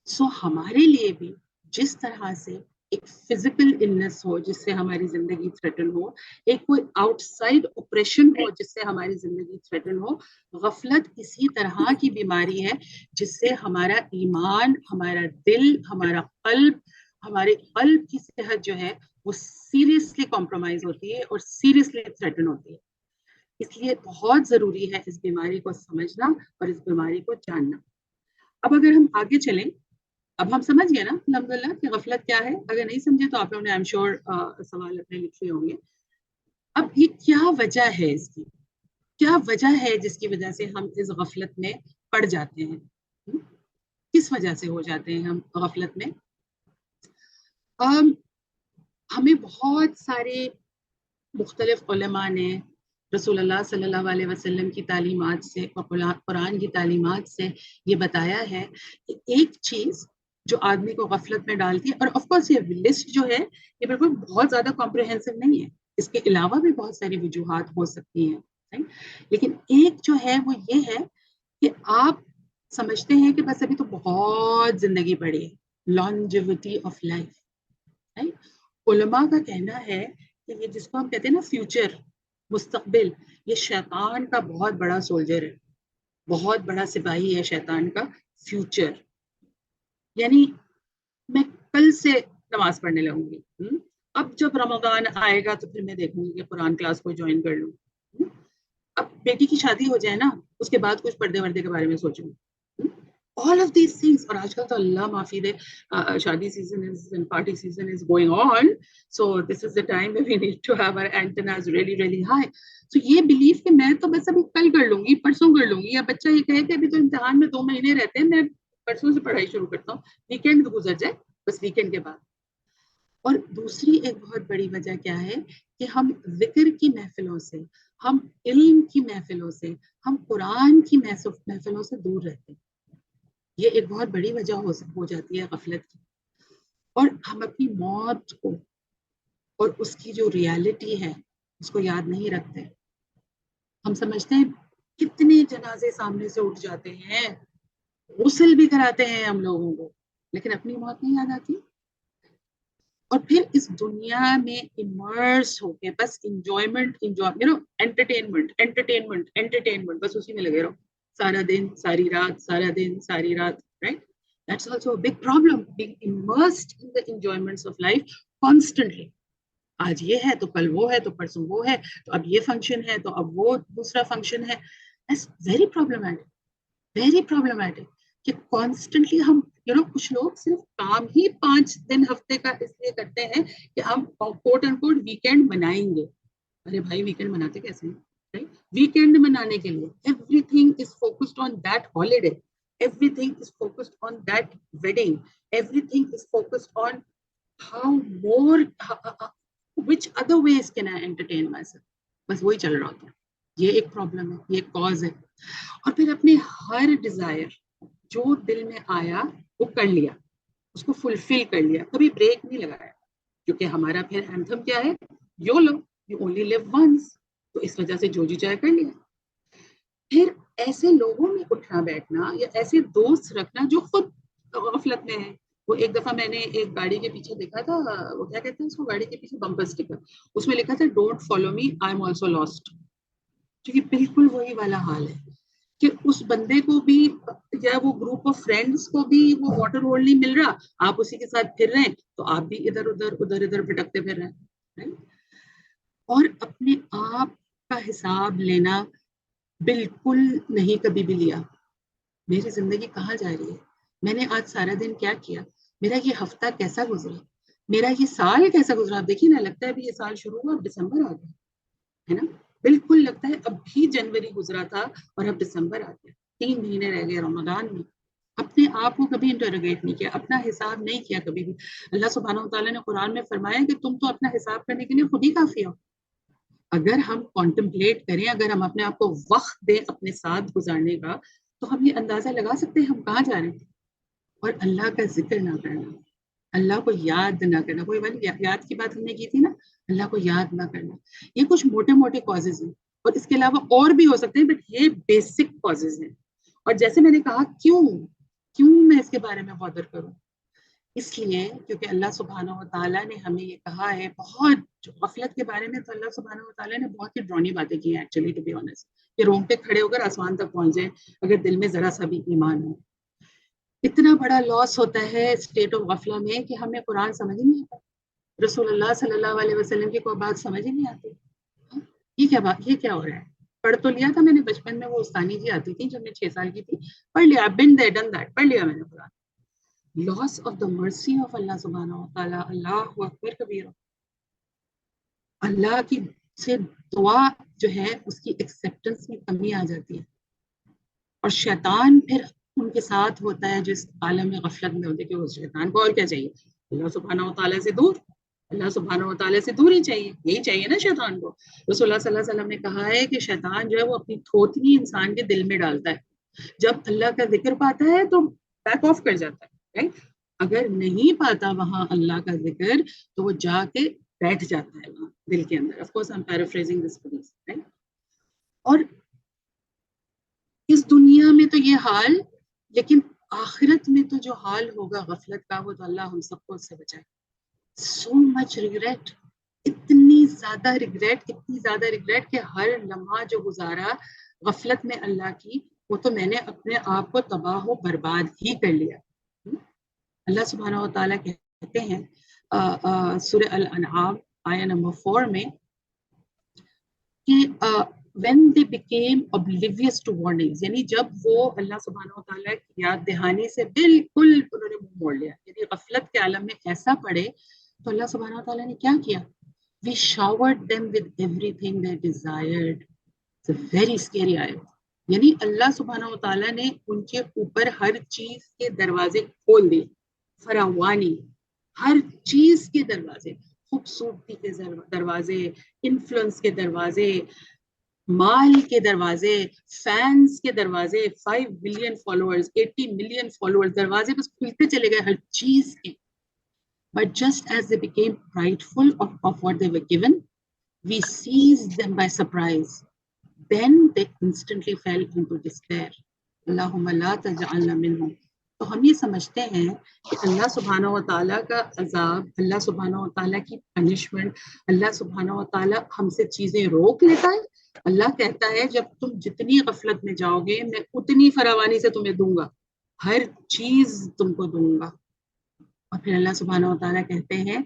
سو ہمارے لیے بھی جس طرح سے ایک فزیکل النس ہو جس سے ہماری زندگی تھریٹن ہو، ایک کوئی آؤٹ سائڈ اپریشن ہو جس سے ہماری زندگی تھریٹن ہو، غفلت اسی طرح کی بیماری ہے جس سے ہمارا ایمان، ہمارا دل، ہمارا قلب، ہمارے قلب کی صحت جو ہے وہ سیریسلی کمپرومائز ہوتی ہے اور سیریسلی تھریٹن ہوتی ہے. اس لیے بہت ضروری ہے اس بیماری کو سمجھنا اور اس بیماری کو جاننا. اب اگر ہم آگے چلیں، اب ہم سمجھ گئے نا الحمدللہ کہ غفلت کیا ہے. اگر نہیں سمجھے تو آپ لوگوں نے آئی ایم شیور سوال اپنے لکھے ہوں گے. اب یہ کیا وجہ ہے، اس کی کیا وجہ ہے جس کی وجہ سے ہم اس غفلت میں پڑ جاتے ہیں؟ کس وجہ سے ہو جاتے ہیں ہم غفلت میں؟ ہمیں بہت سارے مختلف علماء نے رسول اللہ صلی اللہ علیہ وسلم کی تعلیمات سے اور قرآن کی تعلیمات سے یہ بتایا ہے کہ ایک چیز جو آدمی کو غفلت میں ڈالتی ہے، اور آف کورس یہ لسٹ جو ہے یہ بالکل بہت زیادہ کمپریہنسو نہیں ہے، اس کے علاوہ بھی بہت ساری وجوہات ہو سکتی ہیں، لیکن ایک جو ہے وہ یہ ہے کہ آپ سمجھتے ہیں کہ بس ابھی تو بہت زندگی پڑی ہے، لانجیوٹی آف لائف. علماء کا کہنا ہے کہ یہ جس کو ہم کہتے ہیں نا فیوچر، مستقبل، یہ شیطان کا بہت بڑا سولجر ہے، بہت بڑا سپاہی ہے شیطان کا. فیوچر یعنی میں کل سے نماز پڑھنے لگوں گی، اب جب رمضان آئے گا تو پھر میں دیکھوں گی کہ قرآن کلاس کو جوائن کر لوں. اب بیٹی کی شادی ہو جائے نا اس کے بعد کچھ پردے وردے کے بارے میں سوچوں. All of these things. اور آج کل تو اللہ معافی دے شادی season and party season is going on, so this is the time that we need to have our antennas really really high. So یہ بلیف کہ میں تو بس ابھی کل کر لوں گی، پرسوں کر لوں گی، یا بچہ یہ کہے کہ ابھی تو امتحان میں 2 مہینے رہتے ہیں، میں پرسوں سے پڑھائی شروع کرتا ہوں، ویکینڈ گزر جائے بس ویکینڈ کے بعد. اور دوسری ایک بہت بڑی وجہ کیا ہے کہ ہم ذکر کی محفلوں سے، ہم علم کی محفلوں سے، ہم قرآن کی محفلوں سے دور رہتے ہیں. یہ ایک بہت بڑی وجہ ہو جاتی ہے غفلت کی. اور ہم اپنی موت کو اور اس کی جو ریالٹی ہے اس کو یاد نہیں رکھتے. ہم سمجھتے ہیں کتنے جنازے سامنے سے اٹھ جاتے ہیں، غسل بھی کراتے ہیں ہم لوگوں کو، لیکن اپنی موت نہیں یاد آتی. اور پھر اس دنیا میں امرس ہو کے بس انٹرٹینمنٹ بس اسی میں لگے رہو سارا دن ساری رات، سارا دن ساری رات، right? That's also a big problem, being immersed in the enjoyments of life constantly. آج یہ ہے تو کل وہ ہے تو پرسوں وہ ہے تو اب یہ فنکشن ہے تو اب وہ دوسرا فنکشن ہے. That's very problematic کہ کانسٹنٹلی ہم کچھ لوگ صرف کام ہی 5 دن ہفتے کا اس لیے کرتے ہیں کہ ہم کوٹ اینڈ کوٹ ویکینڈ منائیں گے. ارے بھائی ویکینڈ مناتے کیسے ہیں؟ ویکینڈ منانے کے لیے everything is focused on that holiday, everything is focused on that wedding, everything is focused on how more which other ways can I entertain myself. بس وہی چل رہا ہوتا ہے. یہ ایک پرابلم ہے، یہ ایک کاز ہے. اور پھر اپنے ہر ڈیزائر، جو دل میں آیا وہ کر لیا, اس کو فلفل کر لیا, کبھی بریک نہیں لگایا, کیونکہ ہمارا پھر اینتھم کیا ہے, YOLO, you only live once. تو اس وجہ سے جو جی چاہے کر لیا. پھر ایسے لوگوں میں اٹھنا بیٹھنا یا ایسے دوست رکھنا جو خود غفلت میں ہے. وہ ایک دفعہ میں نے ایک گاڑی کے پیچھے دیکھا تھا, وہ کیا کہتے ہیں اس کو, گاڑی کے پیچھے بمپر اسٹیکر, اس میں لکھا تھا don't follow me I am also last. کیونکہ بالکل وہی والا حال ہے کہ اس بندے کو بھی یا وہ گروپ آف فرینڈس کو بھی وہ واٹر ہول نہیں مل رہا, آپ اسی کے ساتھ پھر رہے ہیں تو آپ بھی ادھر ادھر بھٹکتے پھر رہے ہیں. اور اپنے آپ کا حساب لینا بالکل نہیں کبھی بھی لیا. میری زندگی کہاں جا رہی ہے, میں نے آج سارا دن کیا کیا, میرا یہ ہفتہ کیسا گزرا, میرا یہ سال کیسا گزرا. آپ دیکھیے نا, لگتا ہے ابھی یہ سال شروع ہوا, اب دسمبر آ گیا ہے نا, بالکل لگتا ہے اب بھی جنوری گزرا تھا اور اب دسمبر آ گیا, 3 مہینے رہ گئے رمضان میں. اپنے آپ کو کبھی انٹروگیٹ نہیں کیا, اپنا حساب نہیں کیا کبھی بھی. اللہ سبحانہ و تعالیٰ نے قرآن میں فرمایا کہ تم تو اپنا حساب کرنے کے لیے خود ہی کافی ہو. اگر ہم کانٹمپلیٹ کریں, اگر ہم اپنے آپ کو وقت دیں اپنے ساتھ گزارنے کا, تو ہم یہ اندازہ لگا سکتے ہیں ہم کہاں جا رہے ہیں. اور اللہ کا ذکر نہ کرنا, اللہ کو یاد نہ کرنا, کوئی والی یاد کی بات ہم نے کی تھی نا, اللہ کو یاد نہ کرنا, یہ کچھ موٹے موٹے کازز ہیں, اور اس کے علاوہ اور بھی ہو سکتے ہیں, بٹ یہ بیسک کازز ہیں. اور جیسے میں نے کہا, کیوں میں اس کے بارے میں بادر کروں, اس لیے کیونکہ اللہ سبحانہ و تعالیٰ نے ہمیں یہ کہا ہے بہت غفلت کے بارے میں. تو اللہ سبحانہ و تعالیٰ نے بہت ہی ڈرونی باتیں کی ہیں ایکچولی, ٹو بی آنیسٹ, کہ رونگٹے کھڑے ہو کر آسمان تک پہنچ جائیں اگر دل میں ذرا سا بھی ایمان ہو. اتنا بڑا لاس ہوتا ہے اسٹیٹ آف غفلہ میں کہ ہمیں قرآن سمجھ ہی نہیں آتا, رسول اللہ صلی اللہ علیہ وسلم کی کوئی بات سمجھ ہی نہیں آتی. یہ کیا ہو رہا ہے. پڑھ تو لیا تھا میں نے بچپن میں, وہ استانی جی آتی تھی جب میں 6 سال کی تھی, پڑھ لیا, بن دے ڈن دیٹ, پڑھ لیا میں نے قرآن. لاس آف دا مرسی آف اللہ سبحانہ و تعالیٰ, اللہ اکبر کبیرہ. اللہ کی سے دعا جو ہے اس کی ایکسیپٹنس میں کمی آ جاتی ہے, اور شیطان پھر ان کے ساتھ ہوتا ہے جس عالم میں غفلت میں ہوتے, کہ اس شیطان کو اور کیا چاہیے, اللہ سبحانہ و تعالیٰ سے دور, اللہ سبحانہ و تعالیٰ سے دور ہی چاہیے, یہی چاہیے نا شیطان کو. رسول اللہ صلی اللہ علیہ وسلم نے کہا ہے کہ شیطان جو ہے وہ اپنی تھوتنی انسان کے دل میں ڈالتا ہے, جب اللہ کا ذکر پاتا ہے تو بیک آف کر جاتا ہے, رائٹ. اگر نہیں پاتا وہاں اللہ کا ذکر تو وہ جا کے بیٹھ جاتا ہے وہاں دل کے اندر. Of course I am paraphrasing this please, right. اور اس دنیا میں تو یہ حال, لیکن آخرت میں تو جو حال ہوگا غفلت کا, وہ تو اللہ ہم سب کو اس سے بچائے. سو مچ ریگریٹ, اتنی زیادہ ریگریٹ کہ ہر لمحہ جو گزارا غفلت میں اللہ کی, وہ تو میں نے اپنے آپ کو تباہ و برباد ہی کر لیا. اللہ سبحانہ و تعالیٰ کہتے ہیں سورہ الانعام آیہ نمبر 4 میں کہ when they became oblivious to warnings, یعنی جب وہ اللہ سبحانہ و تعالیٰ کی یاد دہانی سے بالکل انہوں نے منہ موڑ لیا, یعنی غفلت کے عالم میں ایسا پڑے, تو اللہ سبحانہ و تعالیٰ نے کیا کیا, we showered them with everything they desired. It's a very scary ayat. یعنی اللہ سبحانہ و تعالیٰ نے ان کے اوپر ہر چیز کے دروازے کھول دیے, فراوانی, ہر چیز کے دروازے, خوبصورتی کے دروازے, انفلوئنس کے دروازے, مال کے دروازے, فینس کے دروازے, 5 بلین فالوورز, 80 ملین فالوورز, دروازے بس کھلتے چلے گئے ہر چیز کے. But just as they became prideful of what they were given, we seized them by surprise. Then they instantly fell into despair. Allahumma la taj'alna minhum. تو ہم یہ سمجھتے ہیں کہ اللہ سبحانہ و تعالیٰ کا عذاب, اللہ سبحانہ و تعالیٰ کی پنشمنٹ, اللہ سبحانہ و تعالیٰ ہم سے چیزیں روک لیتا ہے. اللہ کہتا ہے جب تم جتنی غفلت میں جاؤ گے میں اتنی فراوانی سے تمہیں دوں گا, ہر چیز تم کو دوں گا. اور پھر اللہ سبحانہ و تعالیٰ کہتے ہیں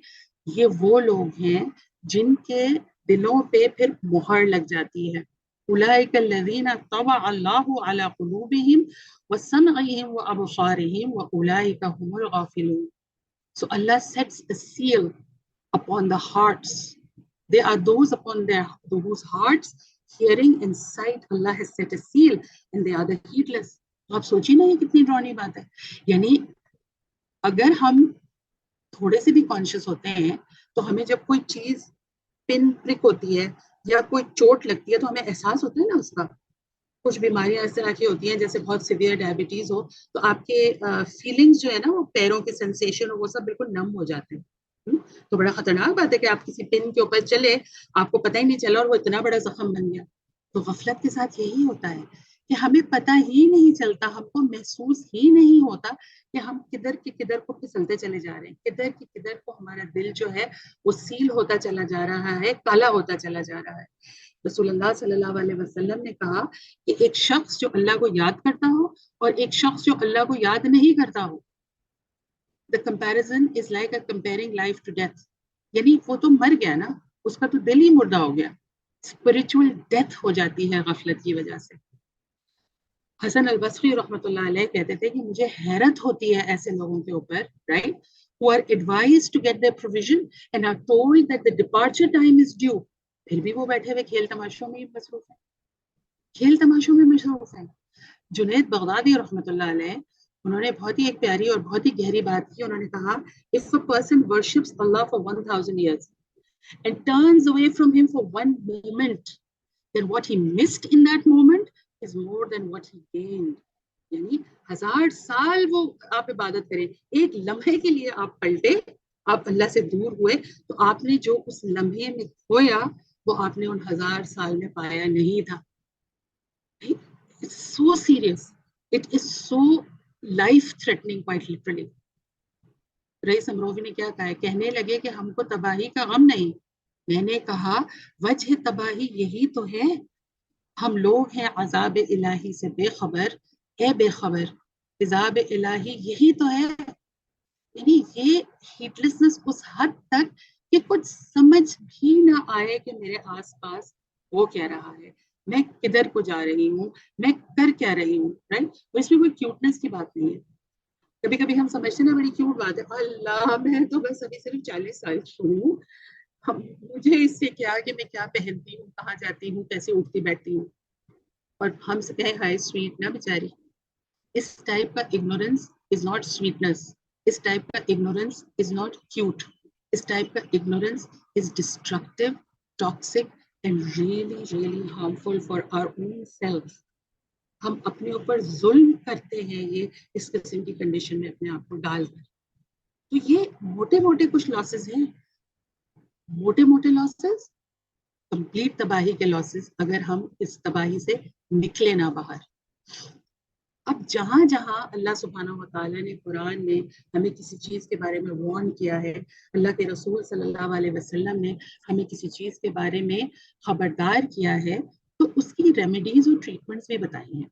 یہ وہ لوگ ہیں جن کے دلوں پہ پھر مہر لگ جاتی ہے. اولئک الذین طبع اللہ علی قلوبہم وسمعہم وابصارہم واولئک هم الغافلون. So Allah sets a seal upon the hearts. They are those upon whose hearts hearing and sight Allah has set a seal, and they are the heedless. تو آپ سوچیے نا یہ کتنی ڈرونی بات ہے. یعنی اگر ہم تھوڑے سے بھی کانشیس ہوتے ہیں تو ہمیں جب کوئی چیز پن پرک ہوتی ہے یا کوئی چوٹ لگتی ہے تو ہمیں احساس ہوتا ہے نا اس کا, کچھ بیماریاں اس طرح کی ہوتی ہیں جیسے بہت سیویئر ڈائبٹیز ہو تو آپ کے فیلنگز جو ہے نا وہ پیروں کے سینسیشن وہ سب بالکل نم ہو جاتے ہیں. تو بڑا خطرناک بات ہے کہ آپ کسی پن کے اوپر چلے آپ کو پتہ ہی نہیں چلا اور وہ اتنا بڑا زخم بن گیا. تو غفلت کے ساتھ یہی ہوتا ہے کہ ہمیں پتہ ہی نہیں چلتا, ہم کو محسوس ہی نہیں ہوتا کہ ہم کدھر کی کدھر کو پھسلتے چلے جا رہے ہیں, کدھر کی کدھر کو ہمارا دل جو ہے وہ سیل ہوتا چلا جا رہا ہے, کالا ہوتا چلا جا رہا ہے. رسول اللہ صلی اللہ علیہ وسلم نے کہا کہ ایک شخص جو اللہ کو یاد کرتا ہو اور ایک شخص جو اللہ کو یاد نہیں کرتا ہو, the comparison is like a comparing life to death. یعنی وہ تو مر گیا نا, اس کا تو دل ہی مردہ ہو گیا. اسپرچل ڈیتھ ہو جاتی ہے غفلت کی وجہ سے. حسن البصری رحمۃ اللہ علیہ کہتے تھے کہ مجھے حیرت ہوتی ہے ایسے لوگوں کے اوپر, right, who are advised to get their provision and are told that the departure time is due. پھر بھی وہ بیٹھے ہوئے کھیل تماشوں میں مصروف ہیں, کھیل تماشوں میں مصروف ہیں. جنید بغدادی رحمۃ اللہ علیہ انہوں نے بہت ہی ایک پیاری اور بہت ہی گہری بات کی. انہوں نے کہا if a person worships Allah for 1000 years and turns away from him for one moment, then what he missed in that moment is more than what he gained. یعنی 1000 سال وہ آپ عبادت کریں, ایک لمحے کے لیے آپ پلٹے, آپ اللہ سے دور ہوئے, تو آپ نے جو اس لمحے میں کھویا وہ آپ نے ان 1000 سال میں پایا نہیں تھا. It's so serious. It is so life threatening quite literally. رئیس امروی نے کیا کہا ہے, کہنے لگے کہ ہم کو تباہی کا غم نہیں. میں نے کہا وجہ تباہی یہی تو ہے, ہم لوگ ہیں عذاب الہی سے بے خبر, اے بے خبر عذاب الہی یہی تو ہے. یعنی یہ ہیٹلیسنس اس حد تک کہ کچھ سمجھ بھی نہ آئے کہ میرے آس پاس وہ کیا رہا ہے, میں کدھر کو جا رہی ہوں, میں کر کیا رہی ہوں, رائٹ. اس میں کوئی کیوٹنس کی بات نہیں ہے. کبھی کبھی ہم سمجھتے ہیں نا بڑی کیوٹ بات ہے, اللہ میں تو بس ابھی صرف 40 سال کی ہوں, مجھے اس سے کیا کہ میں کیا پہنتی ہوں, کہاں جاتی ہوں, کیسے اٹھتی بیٹھتی ہوں, اور ہم سے کہیں ہائی سویٹ نا بیچاری. اس ٹائپ کا اگنورینس از ناٹ سویٹنس, اس ٹائپ کا اگنورینس از ناٹ کیوٹ, اس ٹائپ کا ignorance is destructive, toxic and really really harmful for our own self. ہم اپنے اوپر ظلم کرتے ہیں یہ اس قسم کی کنڈیشن میں اپنے آپ کو ڈال کر. تو یہ موٹے موٹے کچھ لاسز ہیں, موٹے موٹے لاسز, کمپلیٹ تباہی کے لاسز اگر ہم اس تباہی سے نکلے نہ باہر. اب جہاں جہاں اللہ سبحانہ و تعالیٰ نے قرآن میں ہمیں کسی چیز کے بارے میں وارن کیا ہے, اللہ کے رسول صلی اللہ علیہ وسلم نے ہمیں کسی چیز کے بارے میں خبردار کیا ہے, تو اس کی ریمیڈیز اور ٹریٹمنٹس بھی بتائی ہیں.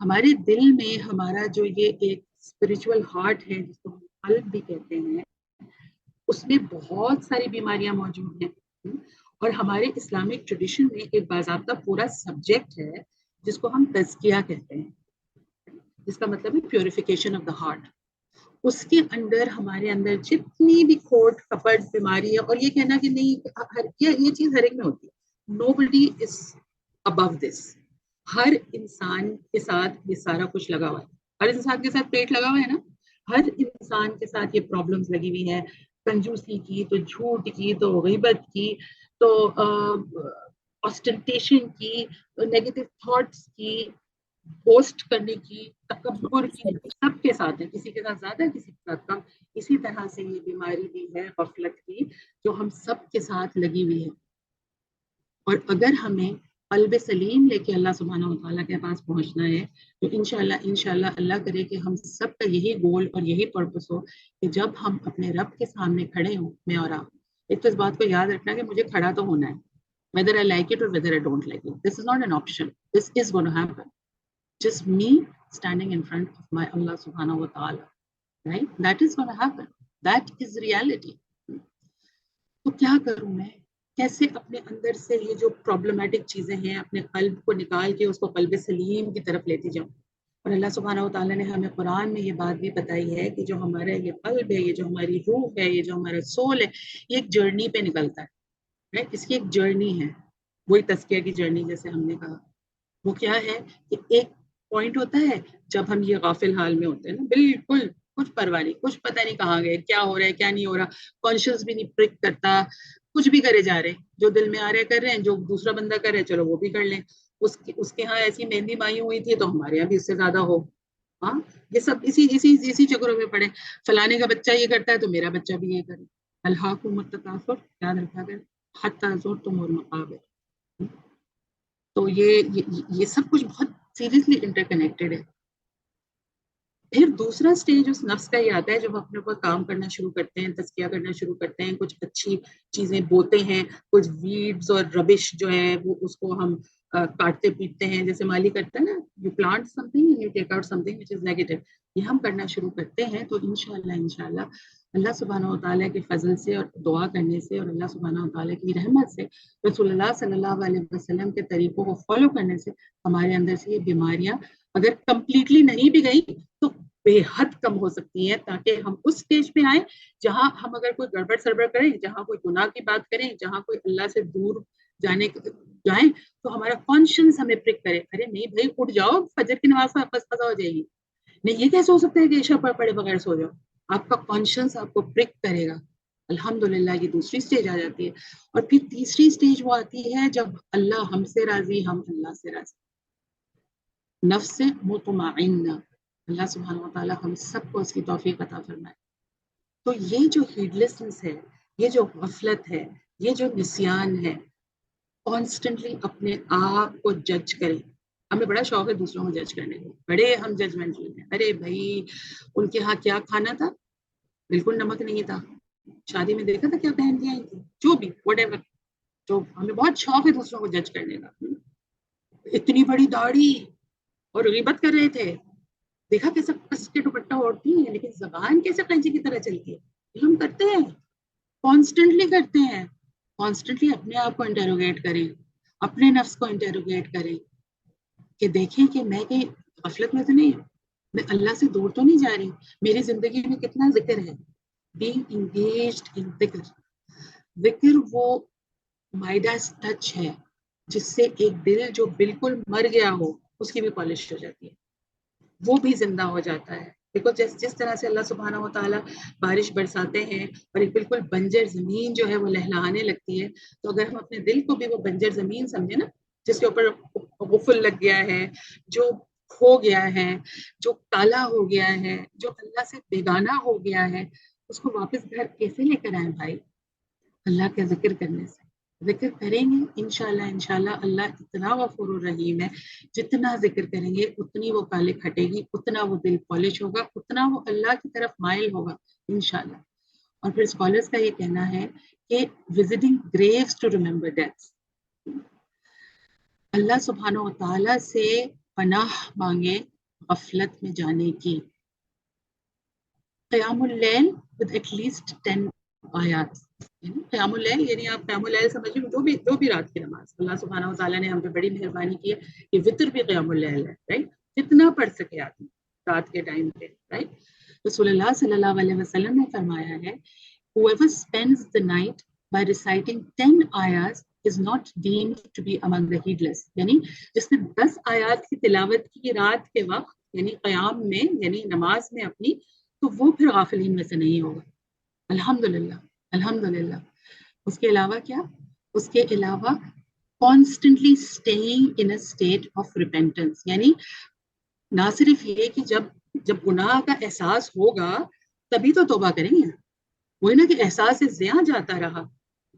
ہمارے دل میں ہمارا جو یہ ایک اسپرچل ہارٹ ہے جس کو ہم قلب بھی کہتے ہیں, اس میں بہت ساری بیماریاں موجود ہیں. اور ہمارے اسلامک ٹریڈیشن میں ایک باضابطہ پورا سبجیکٹ ہے جس کو ہم تزکیہ کہتے ہیں, جس کا مطلب ہے پیوریفیکیشن آف دا ہارٹ. اس کے اندر ہمارے اندر جتنی بھی کھوٹ کپٹ بیماری ہے, اور یہ کہنا کہ نہیں یہ چیز ہر ایک میں ہوتی ہے, nobody is above this. ہر انسان کے ساتھ یہ سارا کچھ لگا ہوا ہے, ہر انسان کے ساتھ پیٹ لگا ہوا ہے نا, ہر انسان کے ساتھ یہ پرابلمز لگی ہوئی ہے, کنجوسی کی, تو جھوٹ کی, تو غیبت کی, تو آسٹنٹیشن کی, نیگیٹو تھاٹس کی, پوسٹ کرنے کی, تکبر کی, سب کے ساتھ ہے, کسی کے ساتھ زیادہ کسی کے ساتھ کم. اسی طرح سے یہ بیماری بھی ہے غفلت کی جو ہم سب کے ساتھ لگی ہوئی ہے. اور اگر ہمیں قلب سلیم لے کے اللہ سبحانہ و تعالیٰ کے پاس پہنچنا ہے تو انشاءاللہ اللہ کرے کہ ہم سب کا یہی گول اور یہی پرپس ہو کہ جب ہم اپنے رب کے سامنے کھڑے ہوں, میں اور آپ, ایک تو اس بات کو یاد رکھنا کہ مجھے کھڑا تو ہونا ہے, whether I like it or whether I don't like it. This is not an option. This is going to happen. Just me standing in front of my Allah subhanahu wa ta'ala, right? That is going to happen. That is reality. تو کیا کروں میں, کیسے اپنے اندر سے یہ جو پرابلمٹک چیزیں ہیں اپنے قلب کو نکال کے اس کو قلب سلیم کی طرف لیتی جاؤں. اور اللہ سبحانہ و تعالیٰ نے ہمیں قرآن میں یہ بات بھی بتائی ہے کہ جو ہمارا یہ قلب ہے, یہ جو ہماری روح ہے, یہ جو ہمارا سول ہے, یہ ایک جرنی پہ نکلتا ہے, اس کی ایک جرنی ہے, وہی تزکیہ کی جرنی جیسے ہم نے کہا. وہ کیا ہے کہ ایک پوائنٹ ہوتا ہے جب ہم یہ غافل حال میں ہوتے ہیں نا, بالکل کچھ پرواہ نہیں, کچھ پتہ نہیں کہاں گئے, کیا ہو رہا ہے کیا نہیں ہو رہا, کانشیس بھی نہیں پرک کرتا, کچھ بھی کرے جا رہے ہیں, جو دل میں آ رہے کر رہے ہیں, جو دوسرا بندہ کر رہے ہیں چلو وہ بھی کر لیں, اس کے ہاں ایسی مہندی مائی ہوئی تھی تو ہمارے یہاں بھی اس سے زیادہ ہو. ہاں یہ سب اسی چکروں میں پڑے. فلانے کا بچہ یہ کرتا ہے تو میرا بچہ بھی یہ کرے. الہاکم التکاثر یاد رکھا گیا حتی زرتم المقابر. تو یہ سب کچھ بہت سیریسلی انٹر کنیکٹڈ ہے. پھر دوسرا سٹیج اس نفس کا یہ آتا ہے جب ہم اپنے اوپر کام کرنا شروع کرتے ہیں, تزکیہ کرنا شروع کرتے ہیں, کچھ اچھی چیزیں بوتے ہیں, کچھ ویڈز اور ربش جو ہے وہ اس کو ہم کاٹتے پیٹتے ہیں, جیسے مالی کرتا ہے نا, you plant something and you take out something which is negative. یہ ہم کرنا شروع کرتے ہیں تو انشاءاللہ اللہ سبحانہ و تعالیٰ کے فضل سے اور دعا کرنے سے اور اللہ سبحانہ و تعالیٰ کی رحمت سے, رسول اللہ صلی اللہ علیہ وسلم کے طریقوں کو فالو کرنے سے ہمارے اندر سے یہ بیماریاں اگر کمپلیٹلی نہیں بھی گئی تو بے حد کم ہو سکتی ہیں, تاکہ ہم اس سٹیج پہ آئیں جہاں ہم اگر کوئی گڑبڑ سڑبڑ کریں, جہاں کوئی گناہ کی بات کریں, جہاں کوئی اللہ سے دور جائیں تو ہمارا کانشنس ہمیں پرک کرے, ارے نہیں بھائی اٹھ جاؤ, فجر کی نماز واپس قضا ہو جائے گی. نہیں یہ کیسے ہو سکتا ہے کہ عشاء پڑھے بغیر سو جاؤ. آپ کا کانشنس آپ کو پرک کرے گا. الحمدللہ یہ دوسری سٹیج آ جاتی ہے. اور پھر تیسری سٹیج وہ آتی ہے جب اللہ ہم سے راضی, ہم اللہ سے راضی, نفس مطمئنہ. اللہ سبحانہ وتعالیٰ ہم سب کو اس کی توفیق عطا فرمائے. تو یہ جو ہیڈلیسنس ہے, یہ جو غفلت ہے, یہ جو نسیان ہے, کانسٹنٹلی اپنے آپ کو جج کریں. ہمیں بڑا شوق ہے دوسروں کو جج کرنے کو, بڑے ہم ججمنٹل ہیں. ارے بھائی ان کے ہاں کیا کھانا تھا, بالکل نمک نہیں تھا, شادی میں دیکھا تھا کیا پہن کے آئی تھی, جو بھی وٹ ایور. تو ہمیں بہت شوق ہے دوسروں کو جج کرنے کا. اتنی بڑی داڑھی اور غیبت کر رہے تھے, دیکھا کیسے کس کے دوپٹہ اوڑھتی ہیں, لیکن زبان کیسے قینچی کی طرح چلتی ہے. یہ ہم کرتے ہیں, کانسٹنٹلی کرتے ہیں. کانسٹنٹلی اپنے آپ کو انٹروگیٹ کریں, اپنے نفس کو انٹروگیٹ کریں کہ دیکھیں کہ میں کہیں غفلت میں تو نہیں ہوں, میں اللہ سے دور تو نہیں جا رہی, میری زندگی میں کتنا ذکر ہے. بینگ انگیجڈ ان ذکر. ذکر وہ مائڈاس ٹچ ہے جس سے ایک دل جو بالکل مر گیا ہو اس کی بھی پالش ہو جاتی ہے, وہ بھی زندہ ہو جاتا ہے. دیکھو جس طرح سے اللہ سبحانہ و تعالیٰ بارش برساتے ہیں اور ایک بالکل بنجر زمین جو ہے وہ لہلہانے لگتی ہے, تو اگر ہم اپنے دل کو بھی وہ بنجر زمین سمجھے نا, جس کے اوپر غفل لگ گیا ہے, جو کھو گیا ہے, جو کالا ہو گیا ہے, جو اللہ سے بیگانہ ہو گیا ہے, اس کو واپس گھر کیسے لے کر آئیں بھائی؟ اللہ کا ذکر کرنے سے. ذکر کریں گے انشاءاللہ اللہ اتنا غفور الرحیم ہے, جتنا ذکر کریں گے اتنی وہ کالے کھٹے گی, اتنا وہ دل پالش ہوگا, اتنا وہ اللہ کی طرف مائل ہوگا انشاءاللہ. اور پھر اسکالرس کا یہ کہنا ہے کہ visiting graves to remember deaths, اللہ سبحانہ و تعالیٰ سے پناہ مانگے غفلت میں جانے کی. قیام اللیل with at least 10 آیات. قیام اللیل یعنی آپ قیام اللیل سمجھیں جو بھی رات کی نماز, اللہ سبحانہ و تعالیٰ نے ہم پہ بڑی مہربانی کی ہے کہ وطر بھی قیام اللیل ہے, رائٹ, جتنا پڑھ سکے آدمی رات کے ٹائم پہ, رائٹ. رسول اللہ صلی اللہ علیہ وسلم نے فرمایا ہے whoever spends the night by reciting 10 ayahs is not deemed to be among the heedless. یعنی جس نے 10 آیات کی تلاوت کی رات کے وقت یعنی قیام میں یعنی نماز میں اپنی, تو وہ پھر غافلین میں سے نہیں ہوگا. الحمدللہ الحمدللہ. اس کے علاوہ کیا؟ اس کے علاوہ constantly staying in a state of repentance. یعنی نہ صرف یہ کہ جب گناہ کا احساس ہوگا تبھی تو توبہ کریں گے, وہی نا کہ احساس زیاں جاتا رہا,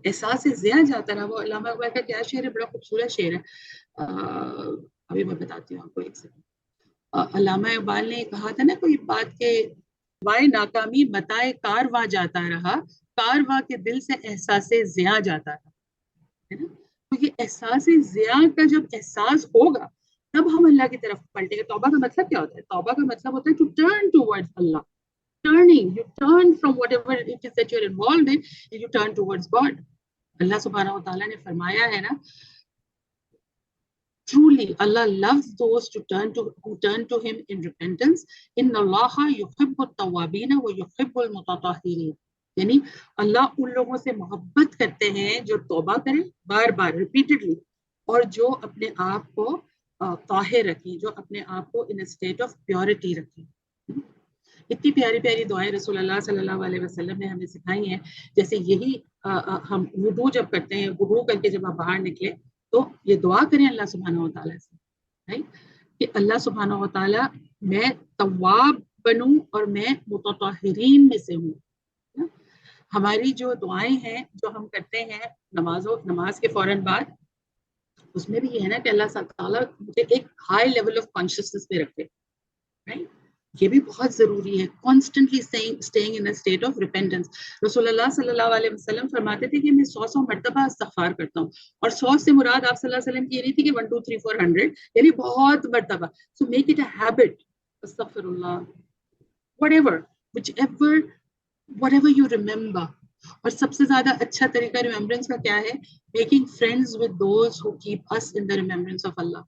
احساس زیاں جاتا رہا. وہ علامہ اقبال کا کیا شعر ہے, بڑا خوبصورت شعر ہے, ابھی میں بتاتی ہوں آپ کو ایک سیکنڈ. علامہ اقبال نے کہا تھا نا کوئی بات کہ وائے ناکامی بتائے کارواں جاتا رہا, کارواں کے دل سے احساس زیاں جاتا رہا, ہے نا. تو یہ احساس زیاں کا جب احساس ہوگا تب ہم اللہ کی طرف پلٹیں گے. توبہ کا مطلب کیا ہوتا ہے؟ توبہ کا مطلب ہوتا ہے to turn towards Allah. Turning, you turn from whatever it is that you're involved in and you turn towards God. اللہ سبحانہ و تعالیٰ نے فرمایا ہے نا, truly Allah loves those who turn to him in repentance. Inna Allah yuhibbu at-tawwabin wa yuhibbu al-mutatahhirin. یعنی اللہ ان لوگوں سے محبت کرتے ہیں جو توبہ کریں بار بار ریپیٹڈلی, اور جو اپنے آپ کو طاہر رکھیں, جو اپنے آپ کو in a state of purity رکھیں. اتنی پیاری پیاری دعائیں رسول اللہ صلی اللہ علیہ وسلم نے ہمیں سکھائی ہیں. جیسے یہی ہم وضو جب کرتے ہیں, وضو کر کے جب آپ باہر نکلے تو یہ دعا کریں اللہ سبحانہ و تعالیٰ سے، right? کہ اللہ سبحانہ و تعالیٰ میں تواب بنوں اور میں متطہرین میں سے ہوں. ہماری جو دعائیں ہیں جو ہم کرتے ہیں نماز کے فوراً بعد، اس میں بھی یہ ہے نا کہ اللہ تعالیٰ مجھے ایک ہائی لیول آف کانشیسنس پہ رکھے، right? یہ بھی بہت ضروری ہے. Constantly staying in state of repentance. رسول اللہ صلی اللہ علیہ وسلم فرماتے تھے کہ میں 100 مرتبہ استغفار کرتا ہوں، اور 100 سے مراد آپ صلی اللہ علیہ وسلم کی یہ نہیں تھی کہ 1 2 3 4 100، یعنی بہت مرتبہ. So make it a habit. استغفر اللہ وٹ ایور یو ریممبر. اور سب سے زیادہ اچھا طریقہ ریممبرنس کا کیا ہے؟ Making friends with those who keep us in the remembrance of Allah.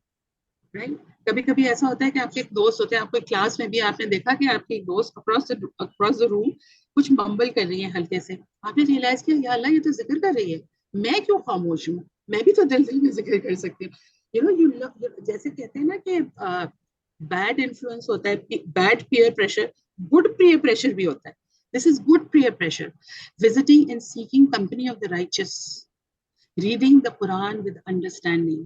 کبھی کبھی ایسا ہوتا ہے کہ آپ کے ایک دوست ہوتے ہیں، آپ کو کلاس میں بھی آپ نے دیکھا کہ آپ کی ایک دوست اکراس دا روم کچھ ممبل کر رہی ہے ہلکے سے، آپ نے ریئلائز کیا یا اللہ یہ تو ذکر کر رہی ہے، میں کیوں خاموش ہوں، میں بھی تو دل میں ذکر کر سکتی ہوں. جیسے کہتے ہیں نا کہ بیڈ انفلوئنس ہوتا ہے، bad peer pressure, good peer pressure بھی ہوتا ہے. This is good peer pressure. Visiting and seeking company of the righteous, reading the Quran with understanding.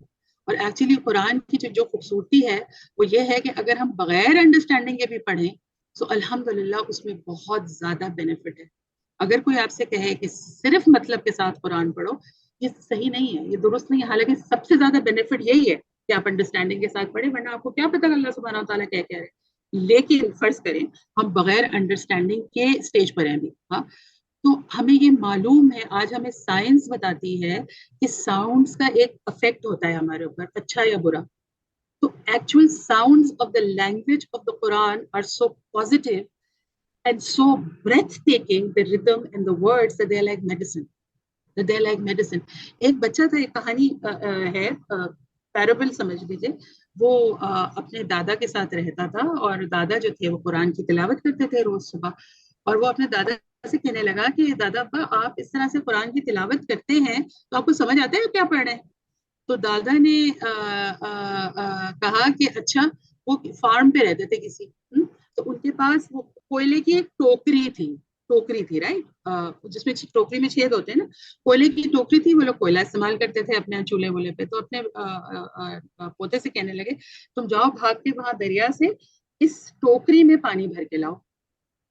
اور ایکچولی قرآن کی جو خوبصورتی ہے وہ یہ ہے کہ اگر ہم بغیر انڈرسٹینڈنگ کے بھی پڑھیں تو الحمدللہ اس میں بہت زیادہ بینیفٹ ہے. اگر کوئی آپ سے کہے کہ صرف مطلب کے ساتھ قرآن پڑھو، یہ صحیح نہیں ہے، یہ درست نہیں ہے. حالانکہ سب سے زیادہ بینیفٹ یہی ہے کہ آپ انڈرسٹینڈنگ کے ساتھ پڑھیں، ورنہ آپ کو کیا پتہ اللہ سبحانہ و تعالیٰ کیا کہہ رہے ہیں. لیکن فرض کریں ہم بغیر انڈرسٹینڈنگ کے اسٹیج پر ہیں بھی، ہاں، تو ہمیں یہ معلوم ہے، آج ہمیں سائنس بتاتی ہے کہ ساؤنڈز کا ایک افیکٹ ہوتا ہے ہمارے اوپر، اچھا یا برا. تو actual sounds of the language of the Quran are so positive and so breathtaking, the rhythm and the words that they are like medicine. that they are like medicine. ایک بچہ تھا، ایک کہانی ہے، پیرابل سمجھ لیجیے. وہ اپنے دادا کے ساتھ رہتا تھا، اور دادا جو تھے وہ قرآن کی تلاوت کرتے تھے روز صبح. اور وہ اپنے دادا سے کہنے لگا کہ دادا ابا آپ اس طرح سے قرآن کی تلاوت کرتے ہیں تو آپ کو سمجھ آتا ہے کیا پڑھ رہے ہیں؟ تو دادا نے کہا کہ اچھا، وہ فارم پہ رہتے تھے کسی، تو ان کے پاس وہ کوئلے کی ایک ٹوکری تھی رائٹ، جس میں ٹوکری میں چھید ہوتے ہیں نا، کوئلے کی ٹوکری تھی. وہ لوگ کوئلہ استعمال کرتے تھے اپنے چولہے وولے پہ. تو اپنے پوتے سے کہنے لگے تم جاؤ بھاگ کے وہاں دریا سے اس ٹوکری میں پانی بھر کے لاؤ.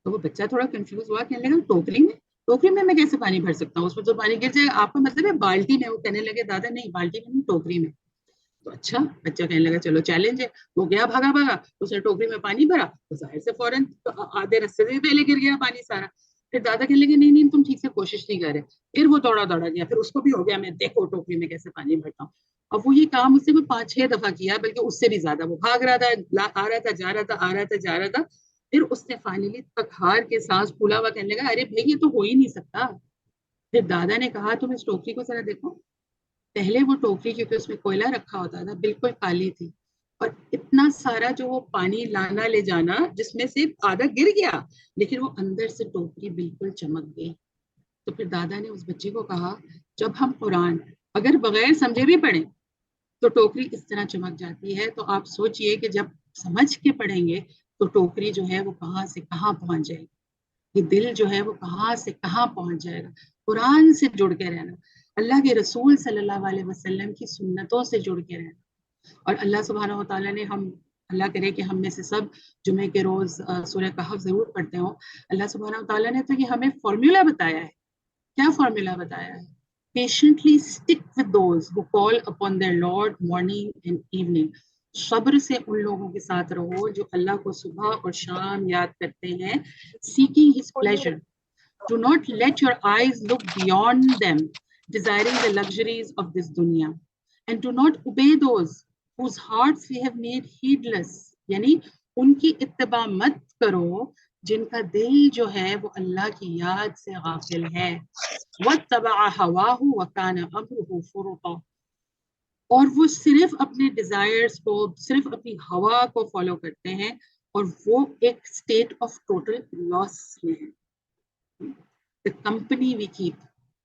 تو وہ بچہ تھوڑا کنفیوز ہوا، کہنے لگا ٹوکری میں میں کیسے پانی بھر سکتا ہوں، اس میں تو پانی گر جائے گا. آپ کا مطلب ہے بالٹی میں؟ وہ کہنے لگے دادا نہیں، بالٹی میں نہیں، ٹوکری میں. تو اچھا، بچہ کہنے لگا چلو چیلنج ہے. وہ گیا بھاگا، اس نے ٹوکری میں پانی بھرا، تو ظاہر سے فوراً آدھے رستے سے پہلے گر گیا پانی سارا. پھر دادا کہنے لگے نہیں تم ٹھیک سے کوشش نہیں کر رہے. پھر وہ دوڑا گیا، پھر اس کو بھی ہو گیا میں دیکھو ٹوکری میں کیسے پانی بھرتا ہوں. اب وہ یہ کام اس نے کوئی 5-6 دفعہ کیا، بلکہ اس سے بھی زیادہ. وہ بھاگ رہا تھا، آ رہا تھا، جا رہا تھا. پھر اس نے فائنلی تکھار کے سانس پھولا ہوا کہنے لگا ارے بھائی یہ تو ہو ہی نہیں سکتا. پھر دادا نے کہا تم اس ٹوکری کو ذرا دیکھو. پہلے وہ ٹوکری، کیونکہ اس میں کوئلہ رکھا ہوتا تھا، بالکل کالی تھی، اور اتنا سارا جو وہ پانی لانا لے جانا جس میں سے آدھا گر گیا، لیکن وہ اندر سے ٹوکری بالکل چمک گئی. تو پھر دادا نے اس بچے کو کہا جب ہم قرآن اگر بغیر سمجھے بھی پڑھیں تو ٹوکری اس طرح چمک جاتی ہے. تو آپ سوچئے کہ جب سمجھ کے پڑھیں گے تو ٹوکری جو ہے وہ کہاں سے کہاں پہنچ جائے گی، یہ دل جو ہے وہ کہاں سے کہاں پہنچ جائے گا. قرآن سے جڑ کے رہنا، اللہ کے رسول صلی اللہ علیہ وسلم کی سنتوں سے جڑ کے رہنا. اور اللہ سبحانہ و تعالیٰ نے اللہ کرے کہ ہم میں سے سب جمعے کے روز سورہ کہف ضرور پڑھتے ہوں. اللہ سبحانہ و تعالیٰ نے تو یہ ہمیں فارمولا بتایا ہے. کیا فارمولا بتایا ہے؟ Patiently stick with those who call upon their lord morning and evening. صبر سے ان لوگوں کے ساتھ رہو جو اللہ کو صبح اور شام یاد کرتے ہیں. seeking his pleasure. Do not let your eyes look beyond them, desiring the luxuries of this dunya. And do not obey those whose hearts we have made heedless. یعنی ان کی اتباع مت کرو جن کا دل جو ہے وہ اللہ کی یاد سے غافل ہے. وَاتَّبَعَ هَوَاهُ وَكَانَ أَمْرُهُ فُرُطًا. اور وہ صرف اپنے ڈیزائرز کو، صرف اپنی ہوا کو فالو کرتے ہیں، اور وہ ایک اسٹیٹ آف ٹوٹل لاس میں ہے. The company we keep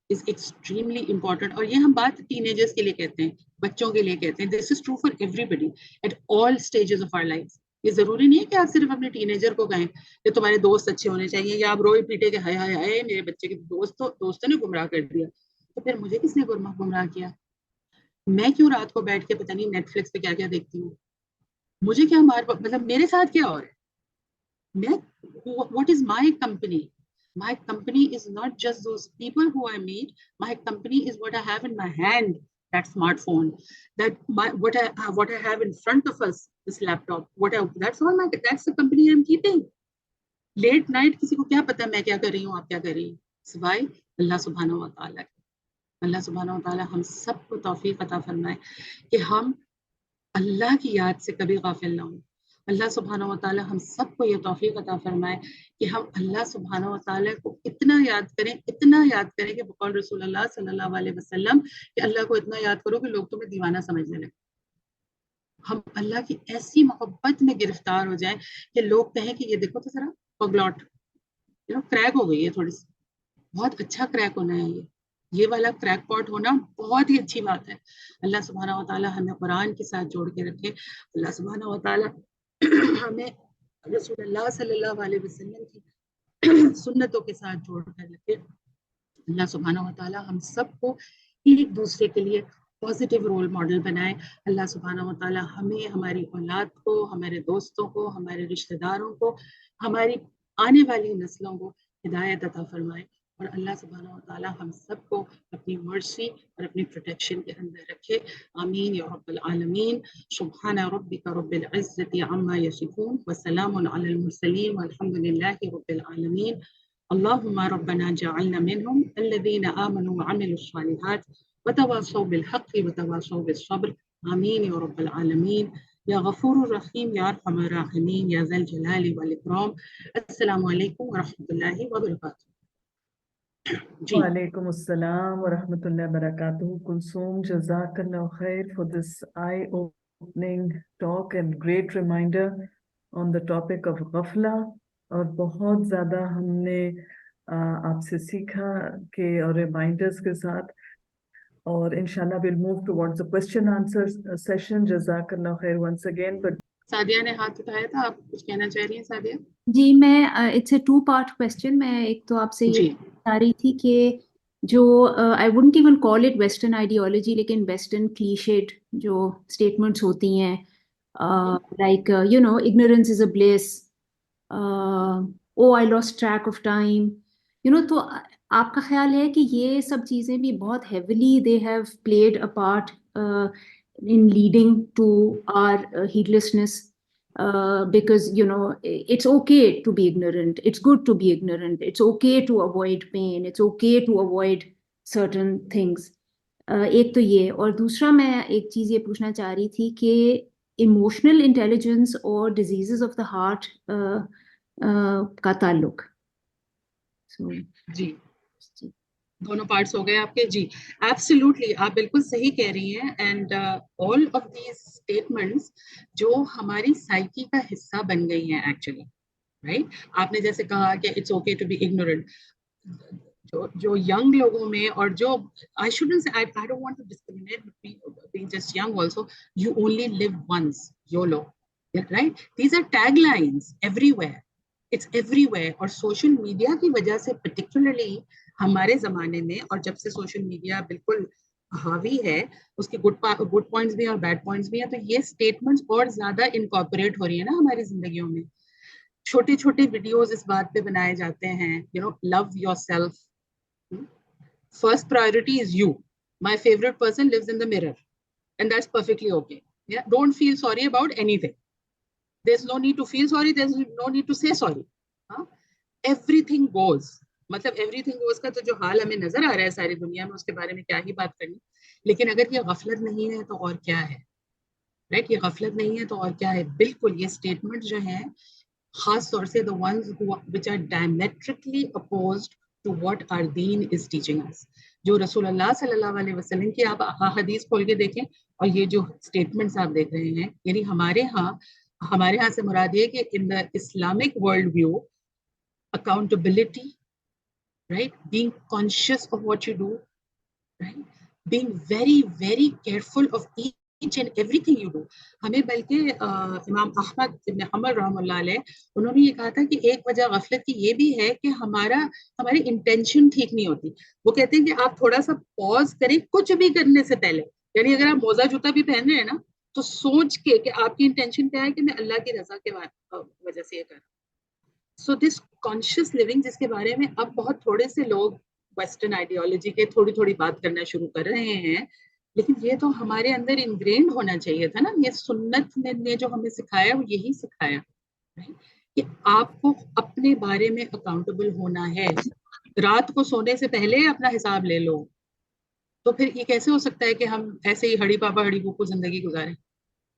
is extremely important. اور یہ ہم بات ٹین ایجرز کے لیے کہتے ہیں، بچوں کے لیے کہتے ہیں. This is true for everybody at all stages of our lives. یہ ضروری نہیں ہے کہ آپ صرف اپنے ٹین ایجر کو کہیں کہ تمہارے دوست اچھے ہونے چاہیے، یا آپ روئے پیٹے کہ ہائے ہائے ہائے میرے بچے کے دوستوں نے گمراہ کر دیا. تو پھر مجھے کس نے گمراہ کیا؟ میں کیوں رات کو بیٹھ کے پتہ نہیں نیٹ فلکس پہ کیا کیا دیکھتی ہوں, مجھے کیا مطلب میرے ساتھ کیا ہو رہا ہے. میں what is my company? My company is not just those people who I meet. My company is what I have in my hand, that smartphone, what I have in front of us, this laptop. That's the company I'm keeping. Late night کسی کو کیا پتا میں کیا کر رہی ہوں, آپ کیا کر رہی ہیں, سوائے اللہ سبحانہ و تعالیٰ. اللہ سبحانہ و تعالیٰ ہم سب کو توفیق عطا فرمائے کہ ہم اللہ کی یاد سے کبھی غافل نہ ہوں. اللہ سبحانہ و تعالیٰ ہم سب کو یہ توفیق عطا فرمائے کہ ہم اللہ سبحانہ و تعالیٰ کو اتنا یاد کریں کہ بقول رسول اللہ صلی اللہ علیہ وسلم کہ اللہ کو اتنا یاد کرو کہ لوگ تمہیں دیوانہ سمجھنے لگے. ہم اللہ کی ایسی محبت میں گرفتار ہو جائیں کہ لوگ کہیں کہ یہ دیکھو تو ذرا پگلاٹ کریک ہو گئی ہے تھوڑی سی, بہت اچھا کریک ہونا ہے, یہ والا کریک پاٹ ہونا بہت ہی اچھی بات ہے. اللہ سبحانہ و تعالیٰ ہمیں قرآن کے ساتھ جوڑ کے رکھے. اللہ سبحانہ و تعالیٰ ہمیں رسول اللہ صلی اللہ علیہ وسلم کی سنتوں کے ساتھ جوڑ کر رکھے. اللہ سبحانہ و تعالیٰ ہم سب کو ایک دوسرے کے لیے پازیٹیو رول ماڈل بنائے. اللہ سبحانہ و تعالیٰ ہمیں, ہماری اولاد کو, ہمارے دوستوں کو, ہمارے رشتہ داروں کو, ہماری آنے والی نسلوں کو ہدایت عطا فرمائے. اور اللہ سبحانہ و تعالیٰ ہم سب کو اپنی مرسی اور اپنی پروٹیکشن کے اندر رکھے. آمین یا رب العالمین. سبحان ربک رب العزت عما یصفون وسلام علی المرسلین والحمد للہ رب العالمین. اللهم ربنا جعلنا منهم الذين آمنوا وعملوا الصالحات وتواصوا بالحق وتواصوا بالصبر. آمین یا رب العالمین. یا غفور الرحیم یا ارحم الراحمین یا ذا الجلال والاکرام. السلام علیکم ورحمۃ اللہ وبرکاتہ. جی وعلیکم السلام ورحمۃ اللہ وبرکاتہ. کلثوم, جزاک اللہ خیر for this eye-opening talk and great reminder on the topic of غفلہ. اور بہت زیادہ ہم نے آپ سے سیکھا کہ اور ریمائنڈرز کے ساتھ, اور انشاءاللہ we'll move towards the question answer session. جزاک اللہ خیر once again. But سعدیہ نے ہاتھ اٹھایا تھا, آپ کچھ کہنا چاہ رہی ہیں سعدیہ؟ جی میں اٹس اے 2-part question. میں ایک تو آپ سے یہ بتا رہی تھی کہ جو I wouldn't even call it western ideology, لیکن ویسٹرن کلیشیڈ جو اسٹیٹمنٹس ہوتی ہیں like you know ignorance is a bliss, oh I lost track of time, you know. تو آپ کا خیال ہے کہ یہ سب چیزیں بھی بہت heavily they have played a part in leading to our heedlessness? Because you know it's okay to be ignorant, it's good to be ignorant, it's okay to avoid pain, it's okay to avoid certain things. ایک تو یہ, اور دوسرا میں ایک چیز یہ پوچھنا چاہ رہی تھی کہ ایموشنل انٹیلیجنس اور ڈیزیزز آف دا ہارٹ کا تعلق. جی دونوں پارٹس ہو گئے آپ کے. جی ایبسلیوٹلی, آپ بالکل صحیح کہہ رہی ہیں. And all of these statements جو ہماری سائیکی کا حصہ بن گئی ہیں ایکچولی, رائٹ. آپ نے جیسے کہا کہ it's okay to be ignorant, جو ینگ لوگوں میں, اور جو I shouldn't say, I don't want to discriminate between just young also. You only live once, YOLO, right? These are taglines everywhere. It's everywhere. اور سوشل میڈیا کی وجہ سے particularly ہمارے زمانے میں, اور جب سے سوشل میڈیا بالکل حاوی ہے, اس کے گڈ پوائنٹس بھی اور بیڈ پوائنٹس بھی ہیں, تو یہ اسٹیٹمنٹس اور زیادہ انکارپوریٹ ہو رہی ہیں نا ہماری زندگیوں میں. چھوٹے چھوٹے ویڈیوز اس بات پہ بنائے جاتے ہیں, love yourself. First priority is you. My favorite person lives in the mirror, and that's perfectly okay. Yeah, don't feel sorry about anything. There's no need to feel sorry. There's no need to say sorry. Everything goes. مطلب everything goes کا تو جو حال ہمیں نظر آ رہا ہے ساری دنیا میں, اس کے بارے میں کیا ہی بات کرنی. لیکن اگر یہ غفلت نہیں ہے تو اور کیا ہے, رائٹ. یہ غفلت نہیں ہے تو اور کیا ہے. بالکل یہ اسٹیٹمنٹ جو ہیں خاص طور سے the ones which are diametrically opposed to what our deen is teaching us. جو رسول اللہ صلی اللہ علیہ وسلم کی آپ حدیث کھول کے دیکھیں, اور یہ جو اسٹیٹمنٹس آپ دیکھ رہے ہیں, یعنی ہمارے ہاں سے مراد یہ کہ in the Islamic world view, accountability, right, being conscious of what you do, right, being very very careful of each and everything you do. ہمیں بلکہ امام احمد ابن حنبل رحمہ اللہ علیہ, انہوں نے یہ کہا تھا کہ ایک وجہ غفلت کی یہ بھی ہے کہ ہماری انٹینشن ٹھیک نہیں ہوتی. وہ کہتے ہیں کہ آپ تھوڑا سا پاز کریں کچھ بھی کرنے سے پہلے, یعنی اگر آپ موزہ جوتا بھی پہن رہے ہیں نا تو سوچ کے کہ آپ کی انٹینشن کیا ہے کہ میں اللہ کی رضا کے وجہ سے یہ کر رہا ہوں. سو دس کانشیس لیونگ جس کے بارے میں اب بہت تھوڑے سے لوگ ویسٹرن آئیڈیالوجی کے تھوڑی تھوڑی بات کرنا شروع کر رہے ہیں، لیکن یہ تو ہمارے اندر انگرینڈ ہونا چاہیے تھا نا. یہ سنت نے جو ہمیں سکھایا وہ یہی سکھایا کہ آپ کو اپنے بارے میں اکاؤنٹیبل ہونا ہے. رات کو سونے سے پہلے اپنا حساب لے لو. تو پھر یہ کیسے ہو سکتا ہے کہ ہم ایسے ہی ہڑی پاپا ہڑی پوپو زندگی گزاریں،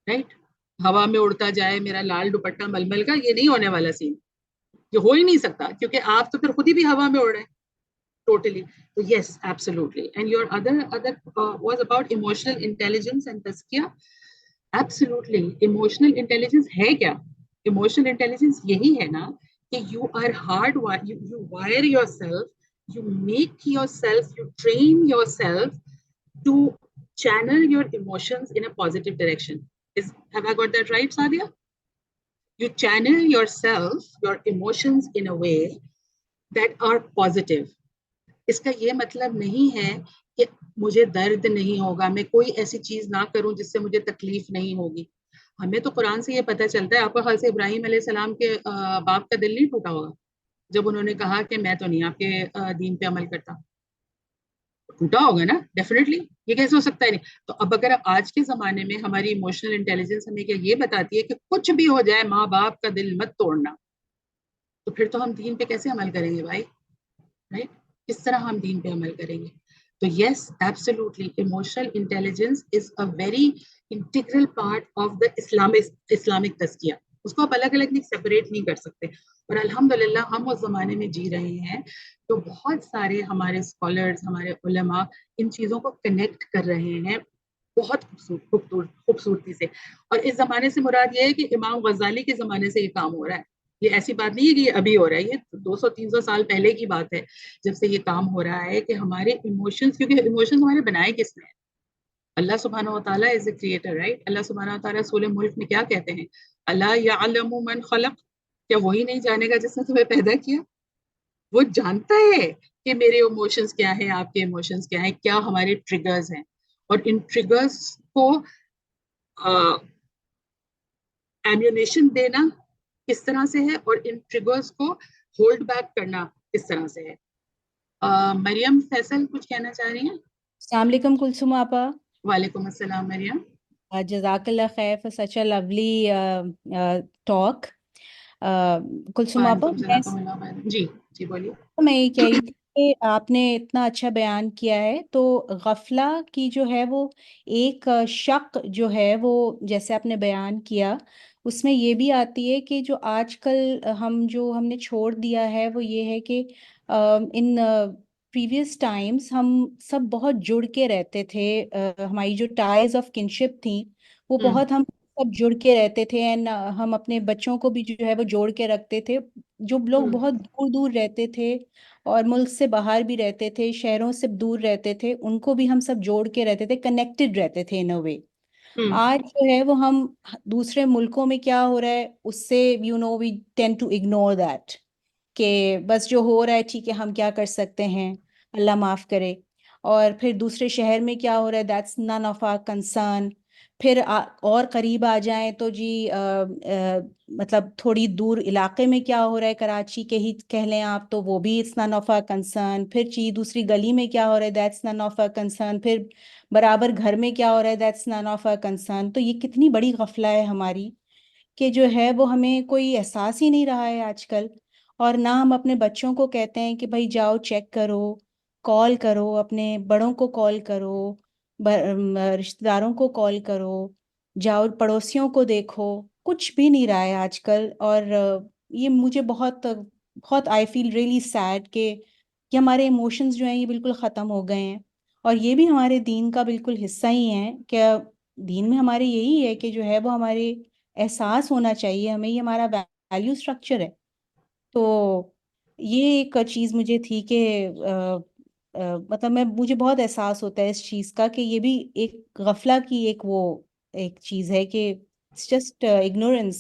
رائٹ؟ ہوا میں اڑتا جائے میرا لال دوپٹہ ململ کا، یہ نہیں ہونے والا سین. یہ ہو ہی نہیں سکتا کیونکہ آپ تو پھر خود ہی بھی ہوا میں اڑ رہے ہیں ٹوٹلی. تو yes absolutely. And your other was about emotional intelligence and تزکیہ. ایبسولوٹلی. ایموشنل انٹیلیجنس ہے کیا؟ ایموشنل انٹیلیجنس یہی ہے نا کہ you are hard you wire yourself, you make yourself, you train yourself to channel your emotions in a positive direction. Have I got that right, Sadia? You channel yourself, your emotions in a way that are positive. اس کا یہ مطلب نہیں ہے کہ مجھے درد نہیں ہوگا, میں کوئی ایسی چیز نہ کروں جس سے مجھے تکلیف نہیں ہوگی. ہمیں تو قرآن سے یہ پتہ چلتا ہے. آپ کا خیال سے ابراہیم علیہ السلام کے باپ کا دل نہیں ٹوٹا ہوگا جب انہوں نے کہا کہ میں تو نہیں آپ کے دین پہ عمل کرتا؟ ٹوٹا ہوگا نا ڈیفینیٹلی. یہ کیسے ہو سکتا ہے نہیں؟ تو اب اگر آج کے زمانے میں ہماری ایموشنل انٹیلیجنس ہمیں کیا یہ بتاتی ہے کہ کچھ بھی ہو جائے ماں باپ کا دل مت توڑنا, تو پھر تو ہم دین پہ کیسے عمل کریں گے بھائی, رائٹ؟ کس طرح ہم دین پہ عمل کریں گے؟ تو yes absolutely emotional intelligence is a very integral part of the Islamic تزکیہ. اس کو آپ الگ الگ نہیں سیپریٹ نہیں کر سکتے. اور الحمدللہ ہم اس زمانے میں جی رہے ہیں تو بہت سارے ہمارے اسکالرز, ہمارے علماء ان چیزوں کو کنیکٹ کر رہے ہیں بہت خوبصورتی سے. اور اس زمانے سے مراد یہ ہے کہ امام غزالی کے زمانے سے یہ کام ہو رہا ہے. یہ ایسی بات نہیں ہے کہ یہ ابھی ہو رہا ہے, یہ 200-300 سال پہلے کی بات ہے جب سے یہ کام ہو رہا ہے کہ ہمارے ایموشنز, کیونکہ ایموشنز ہمارے بنائے کس نے؟ اللہ سبحانہ و تعالیٰ از اے کریٹر, رائٹ؟ اللہ سبحانہ و تعالیٰ سورہ ملک میں کیا کہتے ہیں؟ الا یعلم من خلق. کیا وہی نہیں جانے گا جس نے تمہیں پیدا کیا؟ وہ جانتا ہے کہ میرے ایموشنز کیا ہیں, آپ کے ایموشنز کیا ہیں, کیا ہمارے ٹریگرز ہیں, اور ان ٹریگرز کو ایمیونیشن دینا کس طرح سے ہے اور ان ٹریگرز کو ہولڈ بیک کرنا کس طرح سے ہے. مریم فیصل کچھ کہنا چاہ رہی ہیں؟ السلام علیکم کلثوم آپا. وعلیکم السلام مریم. جزاک اللہ خیر for such a lovely talk. Kulsoom آپا جی جی بولیے. میں یہ کہہ رہی تھی کہ آپ نے اتنا اچھا بیان کیا ہے, تو غفلہ کی جو ہے وہ ایک شق جو ہے وہ جیسے آپ نے بیان کیا اس میں یہ بھی آتی ہے کہ جو آج کل ہم نے چھوڑ دیا ہے وہ یہ ہے کہ ان پریویس ٹائمز ہم سب بہت جڑ کے رہتے تھے, ہماری جو ٹائز آف کنشپ تھیں وہ بہت ہم سب جڑ کے رہتے تھے, اینڈ ہم اپنے بچوں کو بھی جو ہے وہ جوڑ کے رکھتے تھے. جو لوگ بہت دور دور رہتے تھے اور ملک سے باہر بھی رہتے تھے, شہروں سے دور رہتے تھے, ان کو بھی ہم سب جوڑ کے رہتے تھے, کنیکٹڈ رہتے تھے ان اے وے. آج جو ہے وہ ہم دوسرے ملکوں میں کیا ہو رہا ہے اس سے وی ٹینڈ ٹو اگنور دیٹ, کہ بس جو ہو رہا ہے ٹھیک ہے ہم کیا کر سکتے ہیں, اللہ معاف کرے. اور پھر دوسرے شہر میں کیا ہو رہا ہے that's none of our concern. پھر اور قریب آ جائیں تو جی مطلب تھوڑی دور علاقے میں کیا ہو رہا ہے, کراچی کے ہی کہہ لیں آپ, تو وہ بھی it's none of our concern. پھر دوسری گلی میں کیا ہو رہا ہے that's none of our concern. پھر برابر گھر میں کیا ہو رہا ہے that's none of our concern. تو یہ کتنی بڑی غفلہ ہے ہماری کہ جو ہے وہ ہمیں کوئی احساس ہی نہیں رہا ہے آج کل. اور نہ ہم اپنے بچوں کو کہتے ہیں کہ بھائی جاؤ چیک کرو, کال کرو, اپنے بڑوں کو کال کرو, رشتہ داروں کو کال کرو, جاؤ پڑوسیوں کو دیکھو. کچھ بھی نہیں رہا ہے آج کل. اور یہ مجھے بہت بہت آئی فیل ریئلی سیڈ کہ ہمارے ایموشنز جو ہیں یہ بالکل ختم ہو گئے ہیں. اور یہ بھی ہمارے دین کا بالکل حصہ ہی ہے کہ دین میں ہمارے یہی ہے کہ جو ہے وہ ہمارے احساس ہونا چاہیے, ہمیں یہ ہمارا ویلیو اسٹرکچر ہے. تو یہ ایک چیز مجھے تھی کہ مطلب مجھے بہت احساس ہوتا ہے اس چیز کا کہ یہ بھی ایک غفلہ کی ایک چیز ہے کہ it's just ignorance,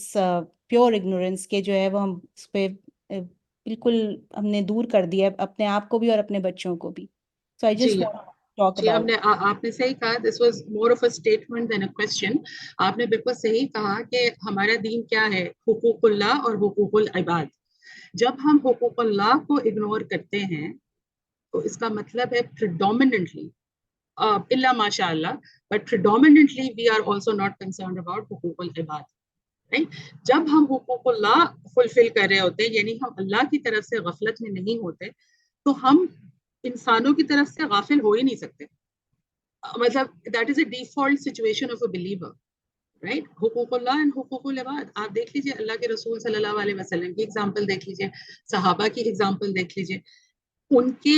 pure ignorance, کے جو ہے وہ ہم اس پہ بالکل ہم نے دور کر دیا اپنے آپ کو بھی اور اپنے بچوں کو بھی. سو آئی جی جسٹ talk جی about. آپ نے صحیح کہا, this was more of a statement than a question. آپ نے بالکل صحیح کہا کہ ہمارا دین کیا ہے, حقوق اللہ اور حقوق العباد. جب ہم حقوق اللہ کو اگنور کرتے ہیں تو اس کا مطلب ہے predominantly, الا ماشاء اللہ, but predominantly we are also not concerned about حقوق العباد. جب ہم حقوق اللہ فلفل کر رہے ہوتے ہیں, یعنی ہم اللہ کی طرف سے غفلت میں نہیں ہوتے, تو ہم انسانوں کی طرف سے غافل ہو ہی نہیں سکتے. مطلب that is a default situation of a believer, right. حقوق اللہ اینڈ حقوق العباد. آپ دیکھ لیجیے اللہ کے رسول صلی اللہ علیہ وسلم کی ایگزامپل دیکھ لیجیے, صحابہ کی ایگزامپل دیکھ لیجیے. ان کے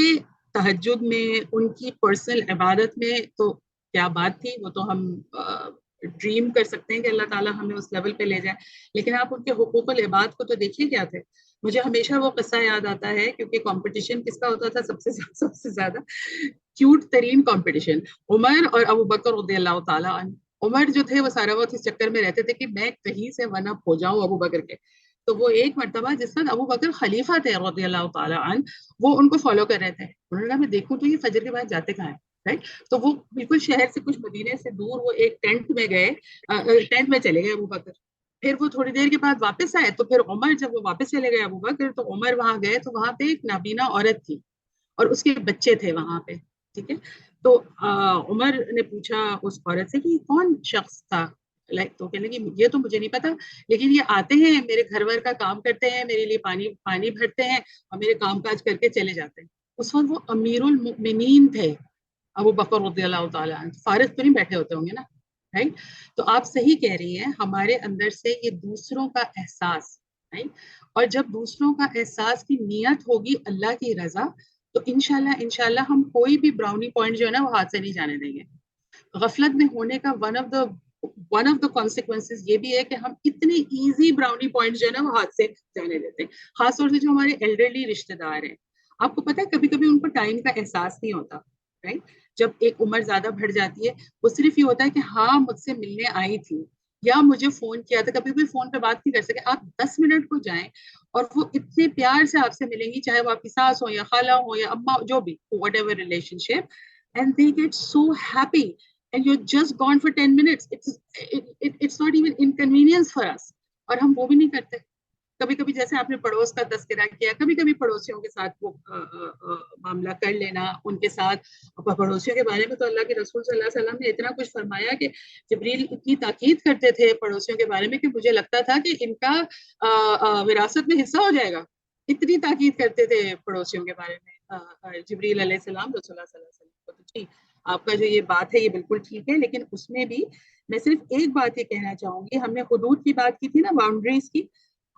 تہجد میں, ان کی پرسنل عبادت میں تو کیا بات تھی, وہ تو ہم ڈریم کر سکتے ہیں کہ اللہ تعالیٰ ہمیں اس لیول پہ لے جائے. لیکن آپ ان کے حقوق العباد کو تو دیکھیے کیا تھے. مجھے ہمیشہ وہ قصہ یاد آتا ہے, کیونکہ کمپٹیشن کس کا ہوتا تھا سب سے زیادہ کیوٹ ترین کمپٹیشن, عمر اور ابو بکر رضی اللہ تعالیٰ عنہ. عمر جو تھے وہ سارا وقت اس چکر میں رہتے تھے کہ میں کہیں سے ون اپ ہو جاؤں ابو بکر کے. تو وہ ایک مرتبہ جس وقت ابو بکر خلیفہ تھے رضی اللہ تعالیٰ عنہ, وہ ان کو فالو کر رہے تھے. انہوں نے کہا میں دیکھوں تو یہ فجر کے بعد جاتے کہاں ہیں, رائٹ. تو وہ بالکل شہر سے کچھ مدینے سے دور وہ ایک ٹینٹ میں گئے, ٹینٹ میں چلے گئے ابو بکر. پھر وہ تھوڑی دیر کے بعد واپس آئے, تو پھر عمر, جب وہ واپس چلے گئے ابو بکر, تو عمر وہاں گئے تو وہاں پہ ایک نابینا عورت تھی اور اس کے بچے تھے وہاں پہ, ٹھیک ہے. تو عمر نے پوچھا اس عورت سے کہ یہ کون شخص تھا, تو کہنے لگی یہ تو مجھے نہیں پتا, لیکن یہ آتے ہیں, میرے گھر ور کا کام کرتے ہیں, میرے لیے پانی بھرتے ہیں اور میرے کام کاج کر کے چلے جاتے ہیں. اس وقت وہ امیر المؤمنین تھے ابو بکر رضی اللہ تعالیٰ عنہ, فارغ تو نہیں بیٹھے ہوتے ہوں گے نا, رائٹ. تو آپ صحیح کہہ رہی ہیں, ہمارے اندر سے یہ دوسروں کا احساس, رائٹ. اور جب دوسروں کا احساس کی نیت ہوگی اللہ کی رضا, تو انشاءاللہ ہم کوئی بھی براؤنی پوائنٹ جو ہے نا وہ ہاتھ سے نہیں جانے دیں گے. غفلت میں ہونے کا ون آف دا کانسیکوینسز یہ بھی ہے کہ ہم اتنے ایزی براؤنی پوائنٹ جو ہے نا وہ ہاتھ سے جانے دیتے ہیں, خاص طور سے جو ہمارے ایلڈرلی رشتے دار ہیں. آپ کو پتا ہے کبھی کبھی ان کو ٹائم کا احساس نہیں ہوتا, رائٹ. جب ایک عمر زیادہ بڑھ جاتی ہے, وہ صرف یہ ہوتا ہے کہ ہاں مجھ سے ملنے آئی تھی یا مجھے فون کیا تھا, کبھی بھی فون پہ بات نہیں کر سکے. آپ 10 منٹ کو جائیں اور وہ اتنے پیار سے آپ سے ملیں گی, چاہے وہ آپ کی ساس ہو یا خالہ ہو یا اماں, جو بھی whatever relationship, and they get so happy and you're just gone for 10 minutes. It's not even inconvenience for us. اور ہم وہ بھی نہیں کرتے. کبھی کبھی جیسے آپ نے پڑوس کا تذکرہ کیا, کبھی کبھی پڑوسیوں کے ساتھ وہ معاملہ کر لینا, ان کے ساتھ. پڑوسیوں کے بارے میں تو اللہ کے رسول صلی اللہ علیہ وسلم نے اتنا کچھ فرمایا کہ جبریل اتنی تاکید کرتے تھے پڑوسیوں کے بارے میں کہ مجھے لگتا تھا کہ ان کا وراثت میں حصہ ہو جائے گا. اتنی تاکید کرتے تھے پڑوسیوں کے بارے میں جبریل علیہ السلام رسول اللہ صلی اللہ علیہ وسلم کو. تو ٹھیک, آپ کا جو یہ بات ہے یہ بالکل ٹھیک ہے, لیکن اس میں بھی میں صرف ایک بات یہ کہنا چاہوں گی. ہم نے حدود کی بات کی تھی نا, باؤنڈریز کی.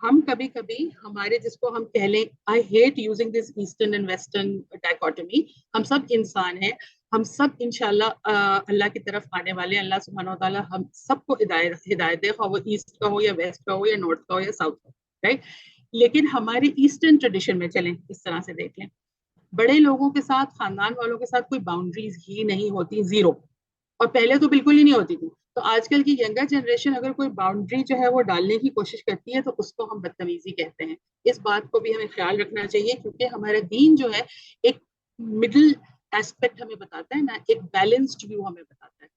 ہم کبھی کبھی ہمارے, جس کو ہم کہہ لیں, I hate using this eastern and western ڈائکوٹمی, ہم سب انسان ہیں, ہم سب انشاءاللہ اللہ کی طرف آنے والے. اللہ سبحانہ و تعالیٰ ہم سب کو ہدایت دے, خواہ وہ ایسٹ کا ہو یا ویسٹ کا ہو یا نارتھ کا ہو یا ساؤتھ کا, رائٹ. لیکن ہمارے ایسٹرن ٹریڈیشن میں چلیں, اس طرح سے دیکھ لیں, بڑے لوگوں کے ساتھ, خاندان والوں کے ساتھ کوئی باؤنڈریز ہی نہیں ہوتی, زیرو. اور پہلے تو بالکل ہی نہیں ہوتی تھی. تو آج کل کی ینگر جنریشن اگر کوئی باؤنڈری جو ہے وہ ڈالنے کی کوشش کرتی ہے تو اس کو ہم بدتمیزی کہتے ہیں. اس بات کو بھی ہمیں خیال رکھنا چاہیے, کیونکہ ہمارا دین جو ہے ایک مڈل ایسپیکٹ ہمیں بتاتا ہے نا, ایک بیلنسڈ ویو ہمیں بتاتا ہے.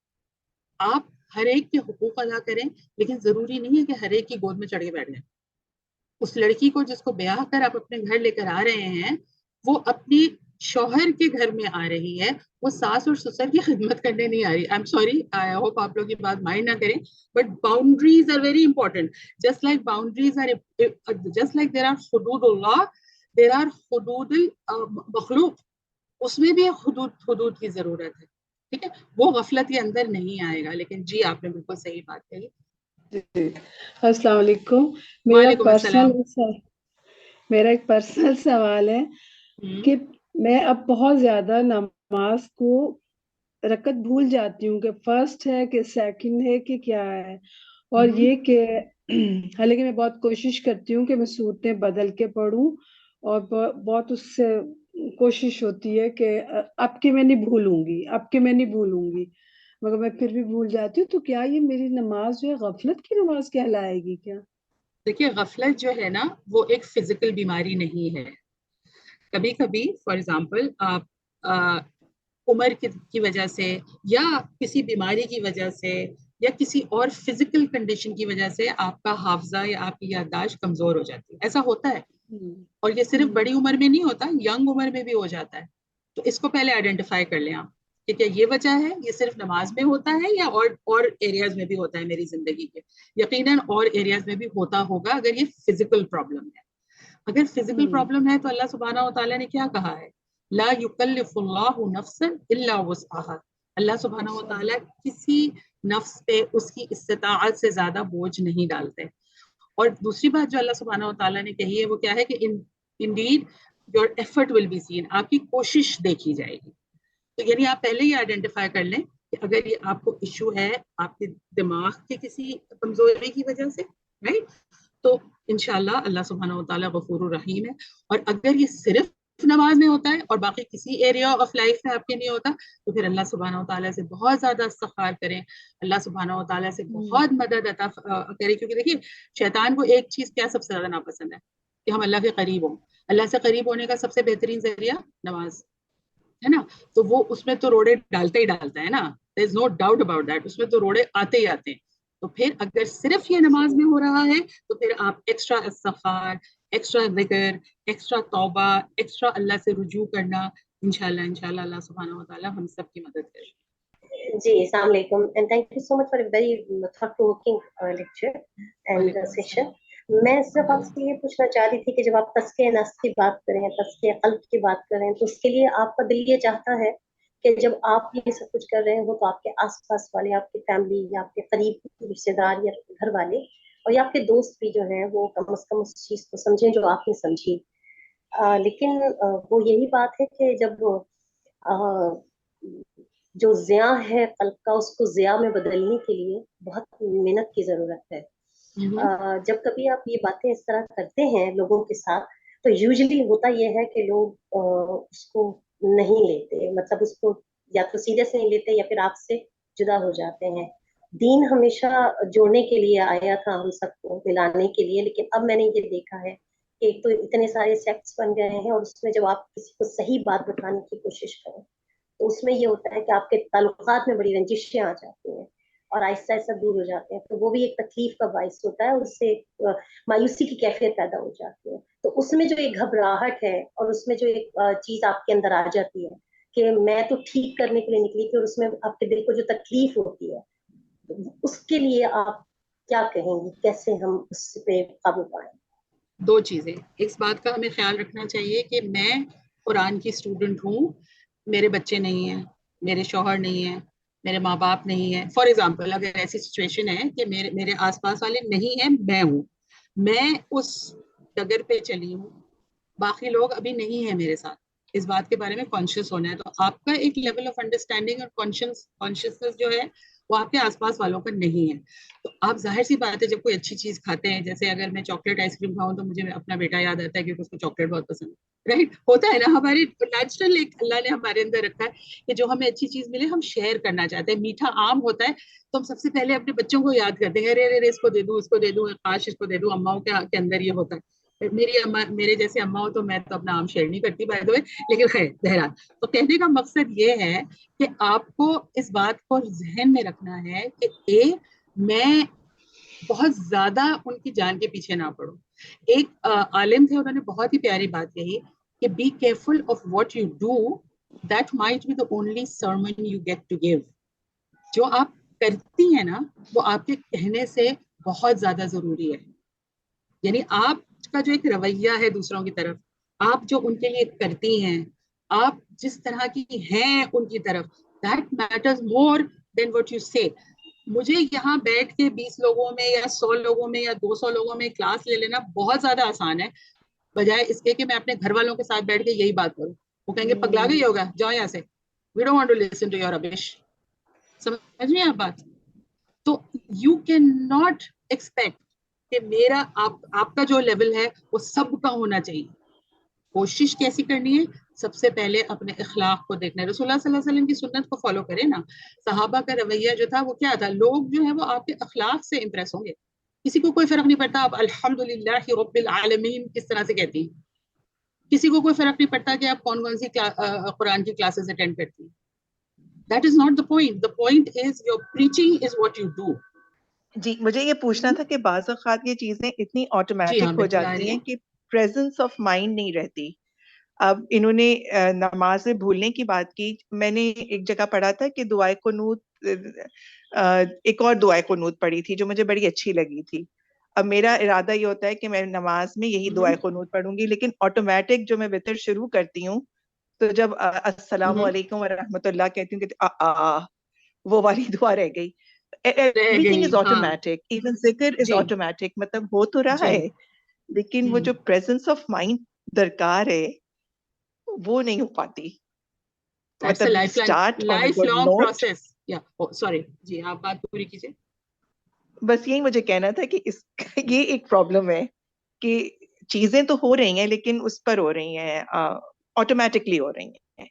آپ ہر ایک کے حقوق ادا کریں, لیکن ضروری نہیں ہے کہ ہر ایک کی گود میں چڑھ کے بیٹھ جائیں. اس لڑکی کو جس کو بیاہ کر آپ اپنے گھر لے کر آ رہے ہیں, وہ اپنی شوہر کے گھر میں آ رہی ہے, وہ ساس اور سسر کی خدمت کرنے نہیں آ رہی. I am sorry, I hope آپ لوگ یہ بات مائنڈ نہ کریں, but boundaries are very important. Just like boundaries are, just like there are حدود اللہ, دیر آر حدود المخلوق. اس میں بھی حدود کی ضرورت ہے, ٹھیک ہے. وہ غفلت کے اندر نہیں آئے گا. لیکن جی آپ نے بالکل صحیح بات کہی. جی السلام علیکم. وعلیکم السلام. میرا ایک پرسنل سوال ہے کہ میں اب بہت زیادہ نماز کو رکعت بھول جاتی ہوں کہ فرسٹ ہے کہ سیکنڈ ہے کہ کیا ہے, اور یہ کہ حالانکہ میں بہت کوشش کرتی ہوں کہ میں صورتیں بدل کے پڑھوں, اور بہت اس سے کوشش ہوتی ہے کہ اب کہ میں نہیں بھولوں گی, مگر میں پھر بھی بھول جاتی ہوں. تو کیا یہ میری نماز جو ہے غفلت کی نماز کہلائے گی کیا؟ دیکھیے, غفلت جو ہے نا وہ ایک فزیکل بیماری نہیں ہے. کبھی کبھی فار ایگزامپل آپ عمر کی وجہ سے یا کسی بیماری کی وجہ سے یا کسی اور فزیکل کنڈیشن کی وجہ سے آپ کا حافظہ یا آپ کی یادداشت کمزور ہو جاتی ہے. ایسا ہوتا ہے, اور یہ صرف بڑی عمر میں نہیں ہوتا, ینگ عمر میں بھی ہو جاتا ہے. تو اس کو پہلے آئیڈینٹیفائی کر لیں آپ کہ کیا یہ وجہ ہے, یہ صرف نماز میں ہوتا ہے یا اور ایریاز میں بھی ہوتا ہے میری زندگی کے. یقیناً اور ایریاز میں بھی ہوتا ہوگا اگر یہ فزیکل پرابلم ہے. اگر فزیکل پرابلم ہے تو اللہ سبحانہ و تعالیٰ نے کیا کہا ہے, لا یکلف اللہ نفسا الا وسعها. اللہ سبحانہ و تعالیٰ کسی نفس پہ اس کی استطاعت سے زیادہ بوجھ نہیں ڈالتے. اور دوسری بات جو اللہ سبحانہ و تعالیٰ نے کہی ہے وہ کیا ہے کہ indeed your effort will be seen, آپ کی کوشش دیکھی جائے گی. تو یعنی آپ پہلے ہی آئیڈینٹیفائی کر لیں کہ اگر یہ آپ کو ایشو ہے آپ کے دماغ کے کسی کمزوری کی وجہ سے, رائٹ, تو انشاءاللہ اللہ سبحانہ و تعالیٰ غفور الرحیم ہے. اور اگر یہ صرف نماز میں ہوتا ہے اور باقی کسی ایریا آف لائف میں آپ کے نہیں ہوتا تو پھر اللہ سبحانہ و تعالیٰ سے بہت زیادہ استغفار کریں, اللہ سبحانہ و تعالیٰ سے بہت مدد عطا کریں. کیونکہ دیکھیے شیطان کو ایک چیز کیا سب سے زیادہ ناپسند ہے کہ ہم اللہ کے قریب ہوں. اللہ سے قریب ہونے کا سب سے بہترین ذریعہ نماز ہے نا. تو وہ اس میں تو روڑے ڈالتا ہی ڈالتا ہے نا, there is no doubt about that, اس میں تو روڑے آتے ہی آتے ہیں. تو پھر اگر صرف یہ نماز میں ہو رہا ہے تو پھر آپ ایکسٹرا استغفار, ایکسٹرا ذکر, ایکسٹرا توبہ, ایکسٹرا اللہ سے رجوع کرنا, انشاءاللہ اللہ سبحانہ و تعالیٰ ہم سب کی مدد کرے. جی السلام علیکم and thank you so much for a very thought provoking lecture and session. میں صرف آپ سے یہ پوچھنا چاہ رہی تھی کہ جب آپ تزکیہ نفس کی بات کریں, تزکیہ قلب کی بات کریں, تو اس کے لیے آپ کا دل یہ چاہتا ہے کہ جب آپ یہ سب کچھ کر رہے ہو تو آپ کے آس پاس والے, آپ کی فیملی یا آپ کے قریب رشتے دار یا گھر والے اور یا آپ کے دوست بھی جو ہیں وہ کم از کم اس چیز کو سمجھیں جو آپ نے سمجھی. لیکن وہ یہی بات ہے کہ جب جو ضیاء ہے قلب کا اس کو ضیاء میں بدلنے کے لیے بہت محنت کی ضرورت ہے. جب کبھی آپ یہ باتیں اس طرح کرتے ہیں لوگوں کے ساتھ تو یوزلی ہوتا یہ ہے کہ لوگ اس کو نہیں لیتے, مطلب اس کو یا تو سیریس نہیں لیتے یا پھر آپ سے جدا ہو جاتے ہیں. دین ہمیشہ جوڑنے کے لیے آیا تھا, ہم سب کو ملانے کے لیے, لیکن اب میں نے یہ دیکھا ہے کہ ایک تو اتنے سارے سیکٹس بن گئے ہیں اور اس میں جب آپ کسی کو صحیح بات بتانے کی کوشش کریں تو اس میں یہ ہوتا ہے کہ آپ کے تعلقات میں بڑی رنجشیں آ جاتی ہیں اور آہستہ آہستہ دور ہو جاتے ہیں. تو وہ بھی ایک تکلیف کا باعث ہوتا ہے اور اس سے مایوسی کی کیفیت پیدا ہو جاتی ہے. تو اس میں جو ایک گھبراہٹ ہے اور اس میں جو ایک چیز آپ کے اندر آ جاتی ہے کہ میں تو ٹھیک کرنے کے لیے نکلی تھی, اور اس میں آپ کے دل کو جو تکلیف ہوتی ہے اس کے لیے آپ کیا کہیں گی, کیسے ہم اس پہ قابو پائیں؟ دو چیزیں. اس بات کا ہمیں خیال رکھنا چاہیے کہ میں قرآن کی اسٹوڈنٹ ہوں, میرے بچے نہیں ہیں, میرے شوہر نہیں ہیں, میرے ماں باپ نہیں ہیں. فار ایگزامپل اگر ایسی سچویشن ہے کہ میرے آس پاس والے نہیں ہیں, میں ہوں, میں اس ڈگر پہ چلی ہوں, باقی لوگ ابھی نہیں ہیں میرے ساتھ, اس بات کے بارے میں کانشیس ہونا ہے. تو آپ کا ایک لیول آف انڈرسٹینڈنگ اور کانشیسنس جو ہے وہ آپ کے آس پاس والوں کا نہیں ہے. تو آپ ظاہر سی بات ہے جب کوئی اچھی چیز کھاتے ہیں, جیسے اگر میں چاکلیٹ آئس کریم کھاؤں تو مجھے اپنا بیٹا یاد آتا ہے کیونکہ اس کو چاکلیٹ بہت پسند ہے, رائٹ, ہوتا ہے نا. ہماری نیچرل ایک اللہ نے ہمارے اندر رکھا ہے کہ جو ہمیں اچھی چیز ملے ہم شیئر کرنا چاہتے ہیں. میٹھا آم ہوتا ہے تو ہم سب سے پہلے اپنے بچوں کو یاد کرتے ہیں, ارے اس کو دے دوں, اس کو دے دوں, کاش اس کو دے دوں. اماؤں کے اندر یہ ہوتا ہے. میری اماں میرے جیسے اماں ہو تو میں تو اپنا آم شیئر نہیں کرتی بائی دا وے, لیکن خیر بہرحال. تو کہنے کا مقصد یہ ہے کہ آپ کو اس بات کو ذہن میں رکھنا ہے کہ میں بہت زیادہ ان کی جان کے پیچھے نہ پڑوں. ایک عالم تھے, انہوں نے بہت ہی پیاری بات کہی کہ be careful of what you do, that might be the only sermon you get to give. جو آپ کرتی ہیں نا وہ آپ کے کہنے سے بہت زیادہ ضروری ہے. یعنی آپ کا جو ایک رویہ ہے دوسروں کی طرف, آپ جو ان کے لیے کرتی ہیں, آپ جس طرح کی ہیں ان کی طرف, that matters more than what you say. مجھے یہاں بیٹھ کے 20 لوگوں میں یا 100 لوگوں میں یا 200 لوگوں میں کلاس لے لینا بہت زیادہ آسان ہے, بجائے اس کے کہ میں اپنے گھر والوں کے ساتھ بیٹھ کے یہی بات کروں. وہ کہیں گے پگلا گئی ہوگا, جاؤ یہاں سے, we don't want to listen to your rubbish. سمجھ میں آپ بات؟ تو you cannot expect کہ میرا آپ کا جو لیول ہے وہ سب کا ہونا چاہیے. کوشش کیسی کرنی ہے؟ سب سے پہلے اپنے اخلاق کو دیکھنا ہے. رسول اللہ صلی اللہ علیہ وسلم کی سنت کو فالو کریں نا. صحابہ کا رویہ جو تھا وہ کیا تھا, لوگ جو ہے وہ آپ کے اخلاق سے امپریس ہوں گے. کسی کو کوئی فرق نہیں پڑتا آپ الحمدللہ رب العالمین کس طرح سے کہتی ہیں, کسی کو کوئی فرق نہیں پڑتا کہ آپ کون کون سی قرآن کی کلاسز اٹینڈ کرتی ہیں. That is not the point. The point is your preaching is what you do. جی مجھے یہ پوچھنا تھا کہ بعض اوقات یہ چیزیں اتنی آٹومیٹک ہو جاتی ہیں کہ پریزنس آف مائنڈ نہیں رہتی. اب انہوں نے نماز میں بھولنے کی بات کی. میں نے ایک جگہ پڑھا تھا کہ دعائے قنوت، ایک اور دعائے قنوت پڑھی تھی جو مجھے بڑی اچھی لگی تھی. اب میرا ارادہ یہ ہوتا ہے کہ میں نماز میں یہی دعائے قنوت پڑھوں گی، لیکن آٹومیٹک جو میں وطر شروع کرتی ہوں تو جب السلام علیکم ورحمۃ اللہ کہتی ہوں کہ وہ والی دعا رہ گئی. Everything is automatic. Even zikr is automatic. مطلب ہو تو رہا ہے لیکن وہ جو presence of mind درکار ہے وہ نہیں ہو پاتی. That's a lifelong process. Yeah. Oh, sorry. جی آپ بات پوری کیجیے. بس یہی مجھے کہنا تھا کہ یہ ایک پرابلم ہے کہ چیزیں تو ہو رہی ہیں لیکن اس پر ہو رہی ہیں، آٹومیٹکلی ہو رہی ہیں.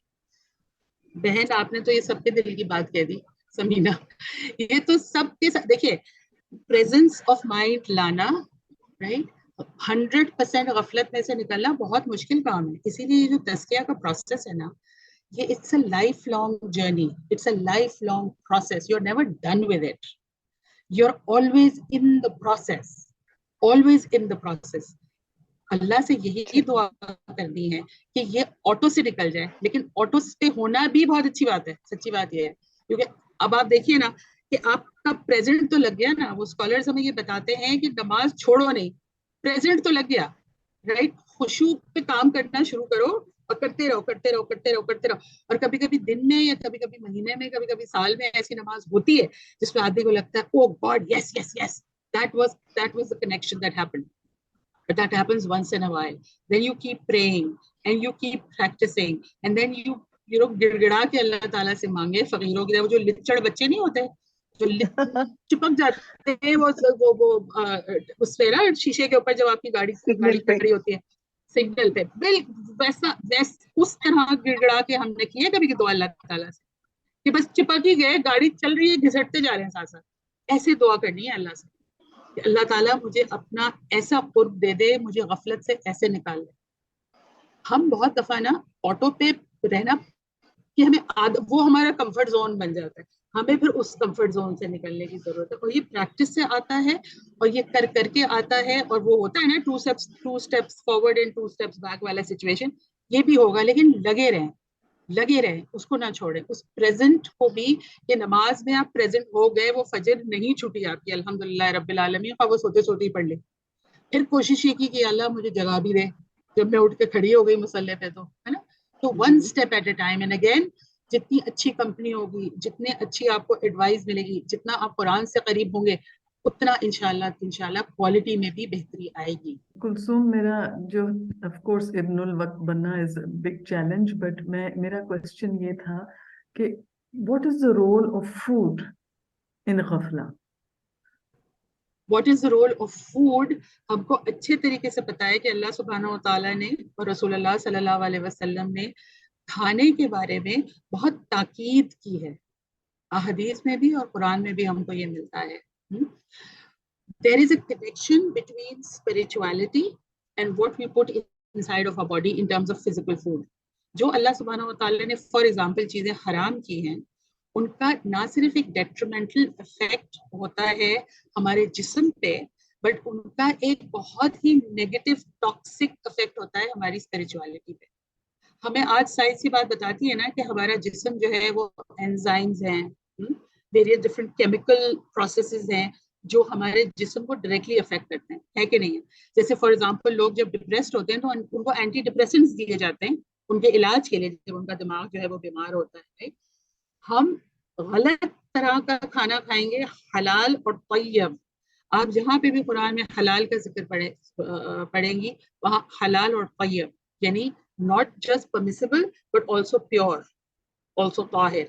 بہن آپ نے تو یہ سب کے دل کی بات کہہ دی سمینا. یہ تو سب کے ساتھ دیکھیے پریزنس آف مائنڈ لانا، رائٹ، 100% غفلت میں سے نکلنا بہت مشکل کام ہے. اسی لیے یہ جو تزکیہ کا پروسیس ہے نا، یہ it's a lifelong journey, it's a lifelong process. You are never done with it, you are always in the process, always in the process. اللہ سے یہی دعا کرنی ہے کہ یہ آٹو سے نکل جائے، لیکن آٹو سے ہونا بھی بہت اچھی بات ہے. سچی بات یہ ہے کیونکہ اب آپ دیکھیے نا کہ آپ کا پریزنٹ تو لگ گیا نا. وہ اسکالرز ہمیں یہ بتاتے ہیں کہ نماز چھوڑو نہیں، پریزنٹ تو لگ گیا، رائٹ. خشوع پہ کام کرنا شروع کرو اور کرتے رہو کرتے رہو کرتے رہو کرتے رہو. اور کبھی کبھی دن میں یا کبھی کبھی مہینے میں کبھی کبھی سال میں ایسی نماز ہوتی ہے جس میں آدمی کو لگتا ہے oh God yes yes yes that was the connection that happened. But that happens once in a while. Then you keep praying and you keep practicing and then you know گڑگڑا کے اللہ تعالیٰ سے مانگے. فقیروں کی وہ جو لچڑ بچے نہیں ہوتے جو چپک جاتے ہیں وہ اس پہ نا شیشے کے اوپر جب آپ کی گاڑی کھڑی ہوتی ہے سگنل پہ، ویسا اس طرح گڑگڑا کے ہم نے کیے کبھی دعا اللہ تعالیٰ سے کہ بس چپک ہی گئے، گاڑی چل رہی ہے گھسٹتے جا رہے ہیں ساتھ ساتھ. ایسے دعا کرنی ہے اللہ سے کہ اللہ تعالیٰ مجھے اپنا ایسا قرب دے دے، مجھے غفلت سے ایسے نکال دے. ہم بہت دفعہ نا آٹو پہ رہنا کہ ہمیں وہ ہمارا کمفرٹ زون بن جاتا ہے، ہمیں پھر اس کمفرٹ زون سے نکلنے کی ضرورت ہے. اور یہ پریکٹس سے آتا ہے اور یہ کر کے آتا ہے. اور وہ ہوتا ہے نا 2 steps forward and 2 steps back والا سچویشن، یہ بھی ہوگا. لیکن لگے رہیں، اس کو نہ چھوڑیں. اس پریزنٹ کو بھی کہ نماز میں آپ پریزنٹ ہو گئے، وہ فجر نہیں چھوٹی آپ کی الحمدللہ رب العالمین، اور وہ سوتے سوتے ہی پڑھ لے. پھر کوشش یہ کی کہ اللہ مجھے جگہ بھی دے جب میں اٹھ کے کھڑی ہو گئی مصلی پہ، تو ہے نا. تو 1 step at a time. And again جتنی اچھی کمپنی ہوگی، جتنے اچھی آپ کو ایڈوائز ملے گی، جتنا آپ قرآن سے قریب ہوں گے، اتنا انشاءاللہ کوالٹی میں بھی بہتری آئے گی. کلثوم، میرا جو آف کورس ابن الوقت بننا از بگ چیلنج، بٹ میرا کوشچن یہ تھا کہ what is the role of food in غفلہ؟ What is the role of food? ہم کو اچھے طریقے سے پتا ہے کہ اللہ سبحانہ و تعالیٰ نے اور رسول اللہ صلی اللہ علیہ وسلم نے کھانے کے بارے میں بہت تاکید کی ہے. احادیث میں بھی اور قرآن میں بھی ہم کو یہ ملتا ہے. There is a connection between spirituality and what we put inside of our body in terms of physical food. جو اللہ سبحانہ و تعالیٰ نے فار ایگزامپل چیزیں حرام کی ہیں، ان کا نہ صرف ایک ڈیٹریمنٹل افیکٹ ہوتا ہے ہمارے جسم پہ، بٹ ان کا ایک بہت ہی نیگیٹو ٹاکسک افیکٹ ہوتا ہے ہماری اسپرچویلٹی پہ. ہمیں آج سائنس کی بات بتاتی ہے نا کہ ہمارا جسم جو ہے وہ انزائمز ہیں، ویریس ڈفرنٹ کیمیکل پروسیسز ہیں جو ہمارے جسم کو ڈائریکٹلی افیکٹ کرتے ہیں، ہے کہ نہیں ہے؟ جیسے فار ایگزامپل لوگ جب ڈپریسڈ ہوتے ہیں تو ان کو اینٹی ڈپریسنٹس دیے جاتے ہیں ان کے علاج کے لیے جب ان کا دماغ جو ہے وہ بیمار ہوتا ہے. ہم غلط طرح کا کھانا کھائیں گے، حلال اور طیب. آپ جہاں پہ بھی قرآن میں حلال کا ذکر پڑھیں گی وہاں حلال اور طیب یعنی not just permissible but also pure, also tahir.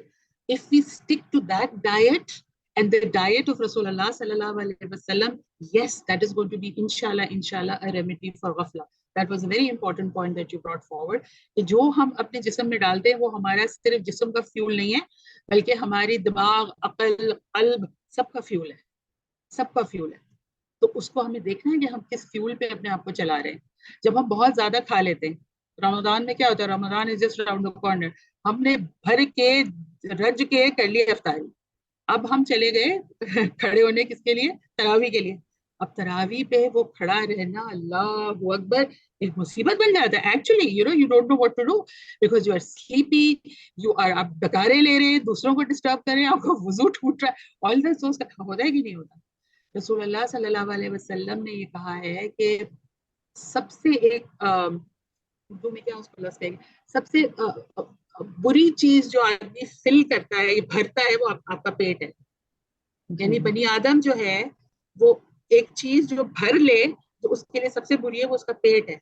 If we stick to that diet and the diet of Rasulullah sallallahu alaihi wasallam, yes, that is going to be inshallah a remedy for ghafla. That was a very important point that you brought forward. کہ جو ہم اپنے جسم میں ڈالتے ہیں وہ ہمارا صرف جسم کا فیول نہیں ہے بلکہ ہماری دماغ، عقل، قلب سب کا فیول ہے، سب کا فیول ہے. تو اس کو ہمیں دیکھنا ہے کہ ہم کس فیول پہ اپنے آپ کو چلا رہے ہیں. جب ہم بہت زیادہ کھا لیتے ہیں رمضان میں کیا ہوتا ہے, Ramzan is just around the corner. ہم نے بھر کے رج کے کر لی افطاری. اب ہم چلے گئے کھڑے ہونے کس کے لیے, تراویح کے لیے. اب تراویح پہ وہ کھڑا رہنا, اللہ اکبر, ایک مصیبت بن جاتا ہے actually. You don't know what to do because you are sleepy, آپ ڈکارے لے رہے ہیں, دوسروں کو ڈسٹرب کر رہے ہیں, آپ کو وضو ٹوٹ رہا ہے, آل دیٹ سوز ہوتا ہے کہ نہیں ہوتا. رسول اللہ صلی اللہ علیہ وسلم نے یہ کہا ہے کہ سب سے ایک اردو میں کیا اس کو لفظ کہیں گے, سب سے بری چیز جو آدمی فل کرتا ہے, یہ بھرتا ہے, وہ آپ کا پیٹ ہے. یعنی بنی آدم جو ہے وہ ایک چیز جو بھر لے, جو اس کے لیے سب سے بری ہے, وہ اس کا پیٹ ہے.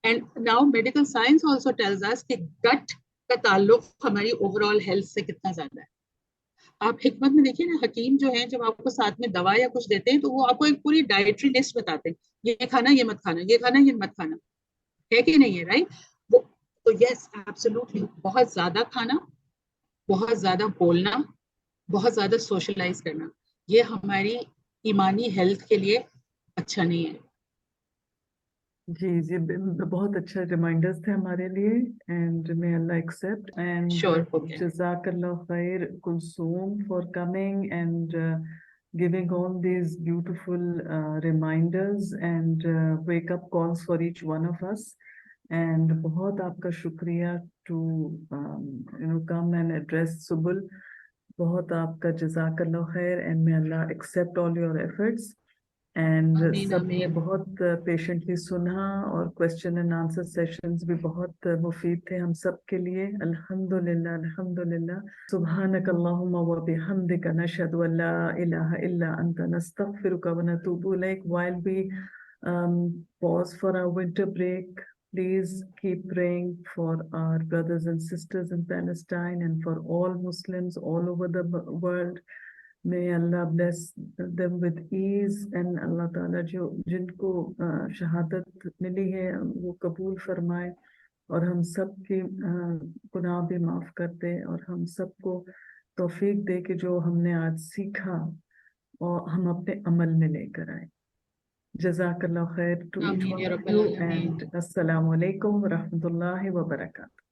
And now medical science also tells us کہ گٹ کا تعلق ہماری اوور آل ہیلتھ سے کتنا زیادہ ہے. آپ حکمت میں دیکھیے نا, حکیم جو ہیں جب آپ کو ساتھ میں دوا یا کچھ دیتے ہیں تو وہ آپ کو ایک پوری ڈائٹری لسٹ بتاتے ہیں, یہ کھانا, یہ مت کھانا, یہ کھانا, یہ مت کھانا, ہے کہ نہیں ہے, رائٹ. وہ تو یس ایبسولوٹلی, بہت زیادہ کھانا, بہت زیادہ بولنا, بہت زیادہ سوشلائز کرنا, یہ ہماری ایمانی ہیلتھ کے لیے اچھا نہیں ہے. جی بہت اچھا ریمائنڈرز تھے ہمارے لیے, and may Allah accept, and Sure, okay. Jazakallah khair Kulsoom for coming and giving all these beautiful reminders and wake up calls for each one of us. And بہت آپ کا شکریہ to come and address Subul. بہت آپ کا جزاک اللہ خیر, and may Allah accept all your efforts. And سب نے بہت پیشنٹلی سنا, اور کوشچن اینڈ آنسر سیشنز بھی بہت مفید تھے ہم سب کے لیے. الحمدللہ الحمدللہ. سبحانک اللہم و بحمدک, نشہد ان لا الہ الا انت, نستغفرک و نتوب الیک. While we pause for our winter break, please keep praying for our brothers and sisters in Palestine and for all Muslims all over the world. May Allah bless them with ease, and اللہ تعالیٰ جن کو شہادت ملی ہے وہ قبول فرمائے, اور ہم سب کی گناہ بھی معاف کر دے, اور ہم سب کو توفیق دے کہ جو ہم نے آج سیکھا اور ہم اپنے عمل میں لے کر آئے. جزاک اللہ خیر to each one of you, and السلام علیکم ورحمۃ اللہ وبرکاتہ.